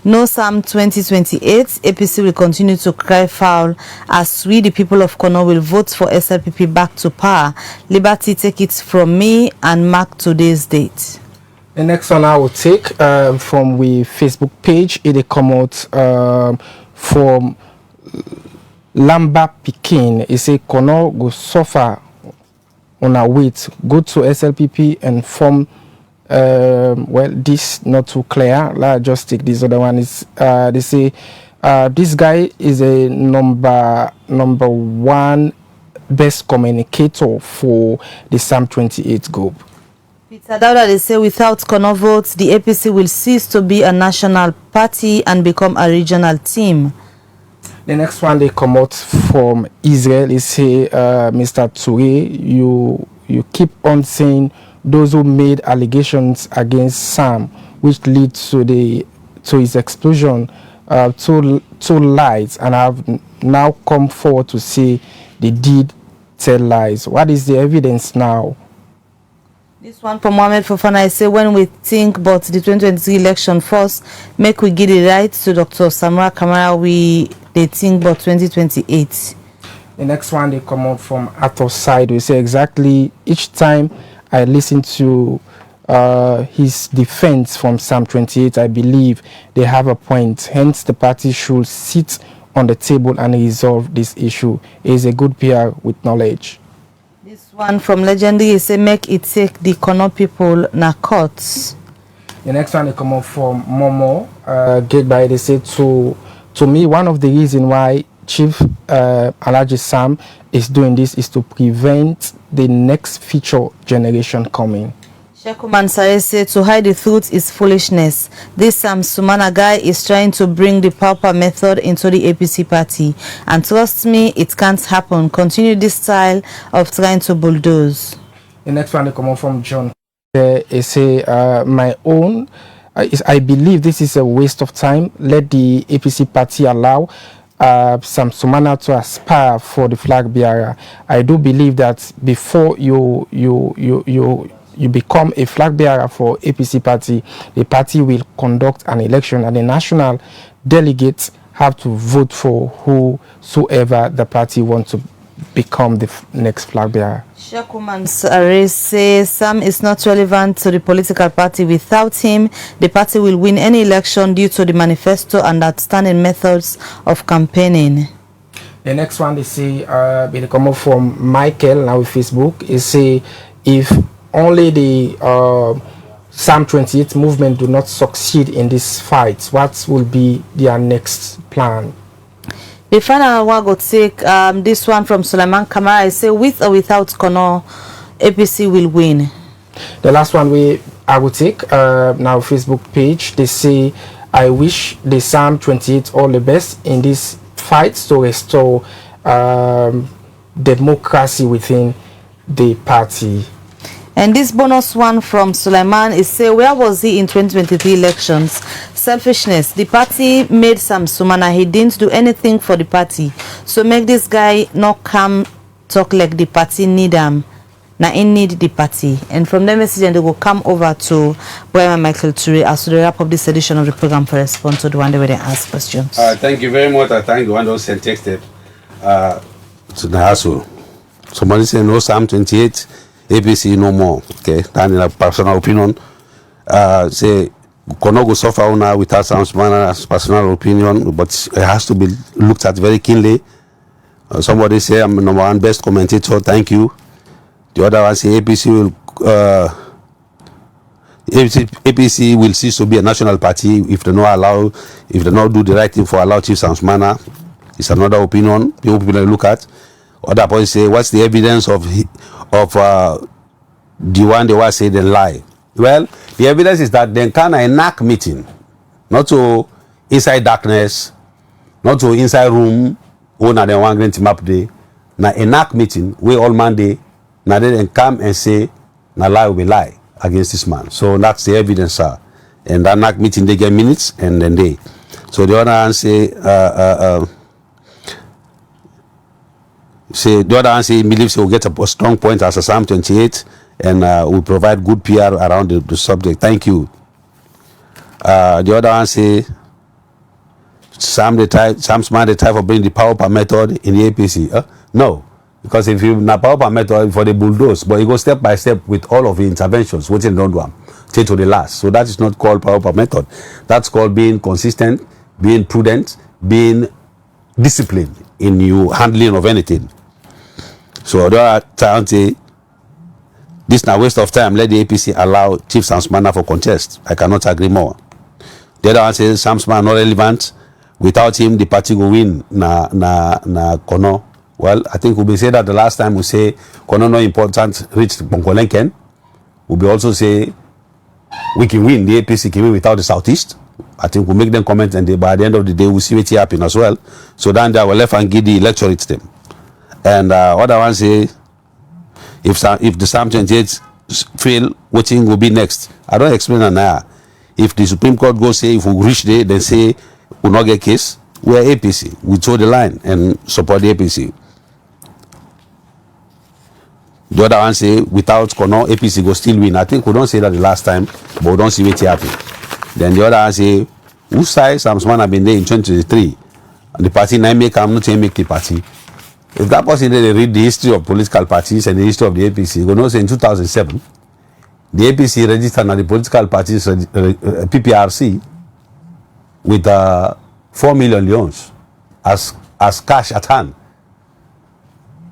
S2: no Psalm 2028, APC will continue to cry foul as we, the people of Kono, will vote for SLPP back to power. Liberty, take it from me and mark today's date.
S1: The next one I will take from the Facebook page. It come out from Lamba Pikin. It say Kono go suffer on a wait, go to SLPP and form. Well, this not too clear. Let's just take this other one. Is they say this guy is a number one best communicator for the Psalm 28 group.
S2: Peter Dauda, they say without Kono votes, the APC will cease to be a national party and become a regional team.
S1: The next one they come out from Israel. They say, Mr. Turay, you keep on saying those who made allegations against Sam, which lead to his explosion, two lies, and have now come forward to say they did tell lies. What is the evidence now?
S2: This one from Mohamed Fofana, I say when we think about the 2023 election first, make we give it right to Dr. Samra Kamara, they think about 2028.
S1: The next one they come out from Athos side. We say exactly each time I listen to his defense from Psalm 28, I believe they have a point. Hence, the party should sit on the table and resolve this issue. He is a good peer with knowledge.
S2: This one from Legendary is say make it take the Kono people na courts.
S1: The next one they come up from Momo. Get by they say to me one of the reasons why Chief Alhaji Sam is doing this is to prevent the next future generation coming.
S2: Shekuman Sare said to hide the truth is foolishness. This Sam Sumana guy is trying to bring the pauper method into the APC party. And trust me, it can't happen. Continue this style of trying to bulldoze.
S1: The next one they come up from John. They say my own. I believe this is a waste of time. Let the APC party allow Sam Sumana to aspire for the flag bearer. I do believe that before you become a flag bearer for APC party, the party will conduct an election and the national delegates have to vote for whosoever the party wants to become the next flag bearer.
S2: Shekuman Sare says Sam is not relevant to the political party. Without him, the party will win any election due to the manifesto and outstanding methods of campaigning.
S1: The next one they say, they come up from Michael now with Facebook. They say if only the Psalm 28 movement do not succeed in this fight, what will be their next plan?
S2: The final one will take this one from Suleiman Kamara. I say with or without Kono, APC will win.
S1: The last one I will take now Facebook page. They say I wish the Psalm 28 all the best in this fight to restore democracy within the party.
S2: And this bonus one from Suleiman is say where was he in 2023 elections? Selfishness. The party made Sam Sumana. He didn't do anything for the party. So make this guy not come talk like the party need him. Now in need the party. And from the message and they will come over to Brian Michael Turay as to wrap up this edition of the program for respond to the one where they ask questions.
S3: Thank you very much. I thank the one who sent texted to the house. Somebody say no Psalm 28. APC no more. Okay, that's in a personal opinion. Say Kono go suffer now without Sam Sumana's personal opinion, but it has to be looked at very keenly. Somebody say I'm number one best commentator. Thank you. The other one say APC will cease to be a national party if they not do the right thing for allow Chief Sam Sumana. It's another opinion people look at. Other people say what's the evidence of the one they want say they lie. Well, the evidence is that they can enact meeting, not to inside darkness, not to inside room. Oh, na they want green team up day. Na enact meeting we all Monday. Now then come and say na lie will be lie against this man. So that's the evidence, sir. And that enact meeting they get minutes and then they. So the other one say the other one say he believes he will get a strong point as a Psalm 28 and will provide good PR around the subject. Thank you. The other one say Sam Sumana the type of bring the power per method in the APC. No, because if you na power per method for the bulldoze, but you go step by step with all of the interventions, which you don't want, take to the last. So that is not called power per method. That's called being consistent, being prudent, being disciplined in your handling of anything. So the other time say this na waste of time. Let the APC allow Chief Sam Sumana for contest. I cannot agree more. The other one says Sam Sumana not relevant. Without him, the party will win. Na Kono. Well, I think we say that the last time we say Kono no important reach Bonkolenken. We also say we can win. The APC can win without the Southeast. I think we'll make them comment and by the end of the day we'll see what happen as well. So then they will left and give the electorate to them. And other one say if the Psalm 28 fail, what thing will be next? I don't explain it now. If the Supreme Court go say if we reach there, then say we'll not get case, we're APC. We toe the line and support the APC. The other one say without Kono, APC go still win. I think we don't say that the last time, but we don't see what happen. Then the other one say whose side Sam Sumana been there in 2023 and the party now make I'm not make the party. If that person they read the history of political parties and the history of the APC, you know say in 2007 the APC registered on the political parties PPRC with 4 million loans as cash at hand.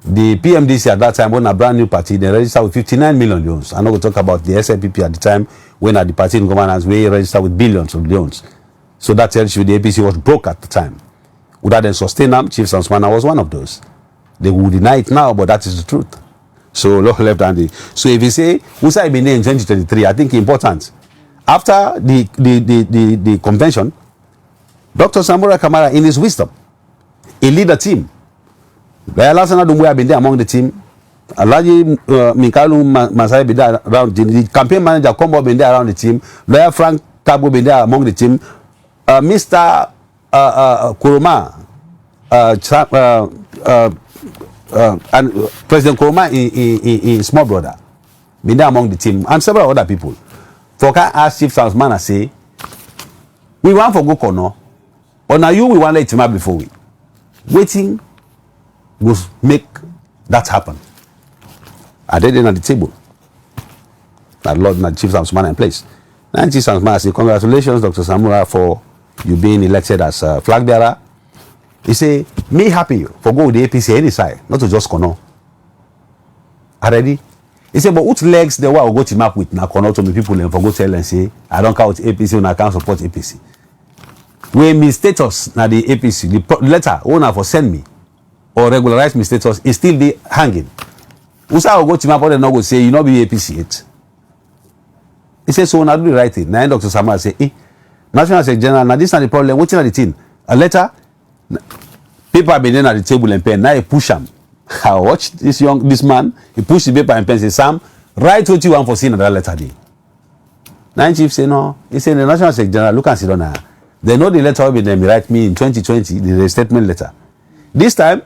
S3: The PMDC at that time, when a brand new party, they registered with 59 million loans. I'm not going to talk about the SLPP at the time, when at the party in governance, we registered with billions of loans. So that tells you the APC was broke at the time. Would that then sustain them? Chief Sumana was one of those. They will deny it now, but that is the truth. So left-handed. So if you say, who's I been there in 2023, I think important. After the convention, Dr. Samura Kamara, in his wisdom, he lead a team. Lasana Dumwe have been there among the team. Alaji Mikalu Masai been there around the campaign manager Combo been there around the team. Lawyer Frank Kabo been there among the team. Mr. Kuruma and President Kuruma in small brother been there among the team and several other people. Foka asked Chief Sumana say, we want for go corner, but now you we want let him before we waiting will make that happen. I did it at the table. That Lord and Chief Sumana in place. And Chief Sumana say, congratulations, Dr. Samura, for you being elected as a flag bearer. He say, me happy for go with the APC any side, not to just corner. Already? He said, but what legs they will go to map with na corner to me people and for go tell and say, I don't count APC and I can't support APC. When me status na the APC, the letter owner for send me or regularize my status is still the hanging. Usa will go to map and not go say, you know be APC yet. He said, so when I do the right thing. Now Dr. Samara say, National Secretary General, now this is not the problem. What's in the thing? A letter, paper been there at the table and pen. Now he push him. I watch this man. He push the paper and pen. Say, Sam, write what you want for seeing that letter. Now Chief say no. He said the National Secretary General, look and see now. They know the letter will be them. Write me in 2020 the statement letter. This time,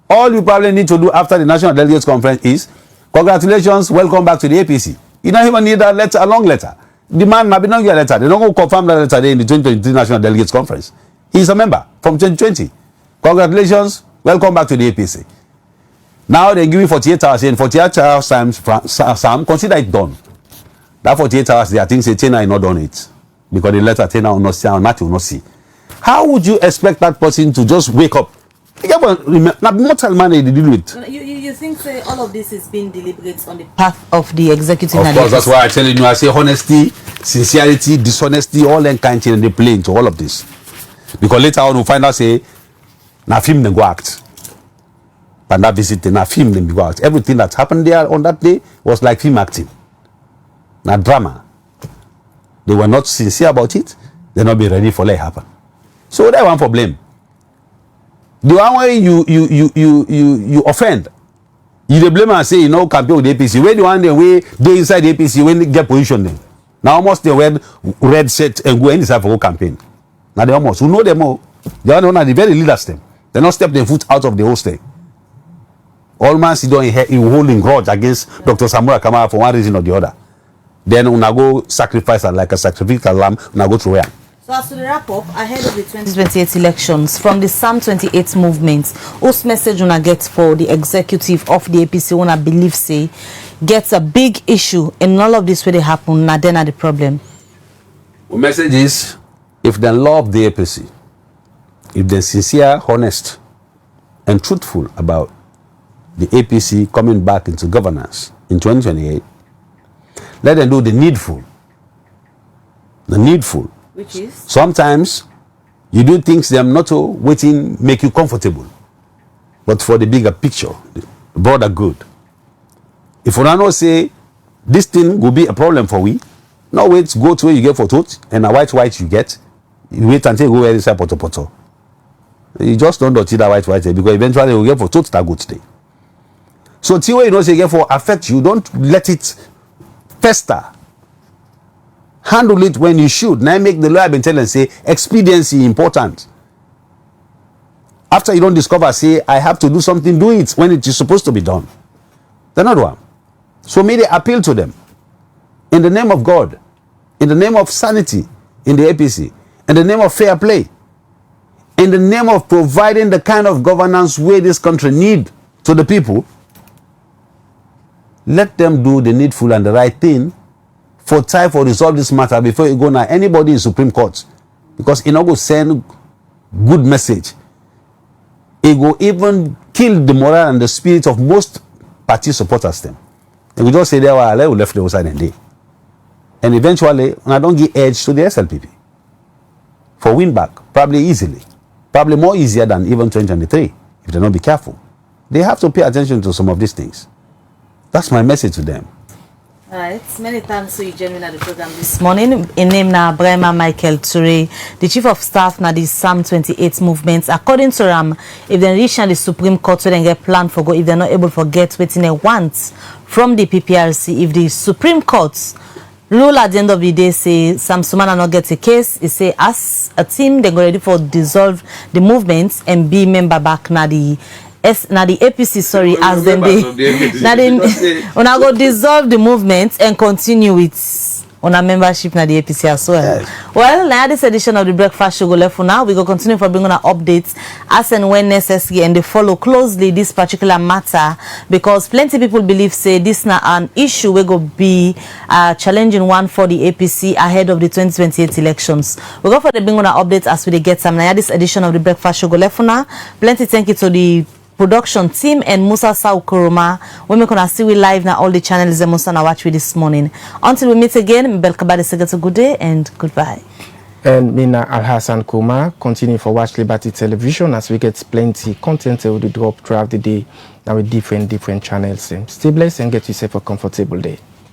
S3: all you probably need to do after the National Delegates Conference is congratulations, welcome back to the APC. You don't even need a letter, a long letter. The man might be not get a letter. They don't go confirm that letter in the 2023 National Delegates Conference. He's a member from 2020. Congratulations, welcome back to the APC. Now they give you 48 hours. In 48 hours time, Sam, consider it done. That 48 hours, they are things say Tina is not done it. Because the letter Tina will not see and Matthew will not see. How would you expect that person to just wake up? Not mortal man they deal with.
S2: You think say all of this is being deliberate on the path of the executive?
S3: Of course, that's why I tell you, I say honesty, sincerity, dishonesty, all that kind of thing, and they play into all of this. Because later on, we'll find out, say, na film then go act. But that visit, na film then go act. Everything that happened there on that day was like film acting. Na drama. They were not sincere about it. They're not be ready for let it happen. So they want for blame. The one way you offend, you blame and say, you know, campaign with the APC. Where the one way they inside the APC when they get position them. Now almost they wear red shirt and go inside for go campaign. Now they almost who know them all. They are the very leaders them. They not step their foot out of the whole thing. All man sit down in holding grudge against Dr. Samura Kamara for one reason or the other. Then una go sacrifice like a sacrificial lamb, una go through.
S2: So as to the wrap up, ahead of the 2028 elections, from the Psalm 28 movement, whose message una get for the executive of the APC, una believe say, gets a big issue in all of this where they happen, now then are the problem.
S3: The message is, if they love the APC, if they're sincere, honest, and truthful about the APC coming back into governance in 2028, let them do the needful. The needful.
S2: Which is?
S3: Sometimes you do things them not to waiting make you comfortable, but for the bigger picture, the broader good. If we don't say this thing will be a problem for we, no wait, go to where you get for tote and a white you get, you wait until you go where inside poto. You just don't see that white because eventually you will get for tote that good today. So till you know say get for affect you, don't let it fester. Handle it when you should. Now make the lawyer been telling say expediency important. After you don't discover, say I have to do something, do it when it is supposed to be done. They're not one. So may they appeal to them in the name of God, in the name of sanity in the APC, in the name of fair play, in the name of providing the kind of governance where this country need to the people. Let them do the needful and the right thing for time for resolve this matter before you go now anybody in Supreme Court, because it not go send good message. It go even kill the morale and the spirit of most party supporters them. And we just say, well, we left the outside and day. And eventually, I don't give edge to the SLPP for win back, probably easily. Probably more easier than even 2023, if they don't be careful. They have to pay attention to some of these things. That's my message to them.
S2: All right, many thanks to you joining at the program this morning. In name na Brima Michael Turay, the Chief of Staff na the Psalm 28 movement. According to Ram, if they reach the Supreme Court, so they get plan for go, if they're not able to get what they want from the PPRC, if the Supreme Court rule at the end of the day say Sam Sumana not get a case, it say as a team they go ready for dissolve the movement and be member back na the APC, sorry, as then they when I go dissolve the movement and continue with on a membership na the APC as well. Yes. Well, now this edition of the Breakfast Show go left for now. We go continue for bringing our updates as and when necessary, and they follow closely this particular matter because plenty people believe say this na an issue we go be challenging one for the APC ahead of the 2028 elections. We go for the bring on our updates as we get some. Now this edition of the Breakfast Show go left for now. Plenty thank you to the production team and Musa Saukuruma. We're gonna see we live now all the channels and Musa na watch with this morning. Until we meet again, Belkabadi say a good day and goodbye.
S1: And Mina Al Hassan Kuma continue for Watch Liberty Television as we get plenty content will drop throughout the day now with different channels. Stay blessed and get yourself a comfortable day.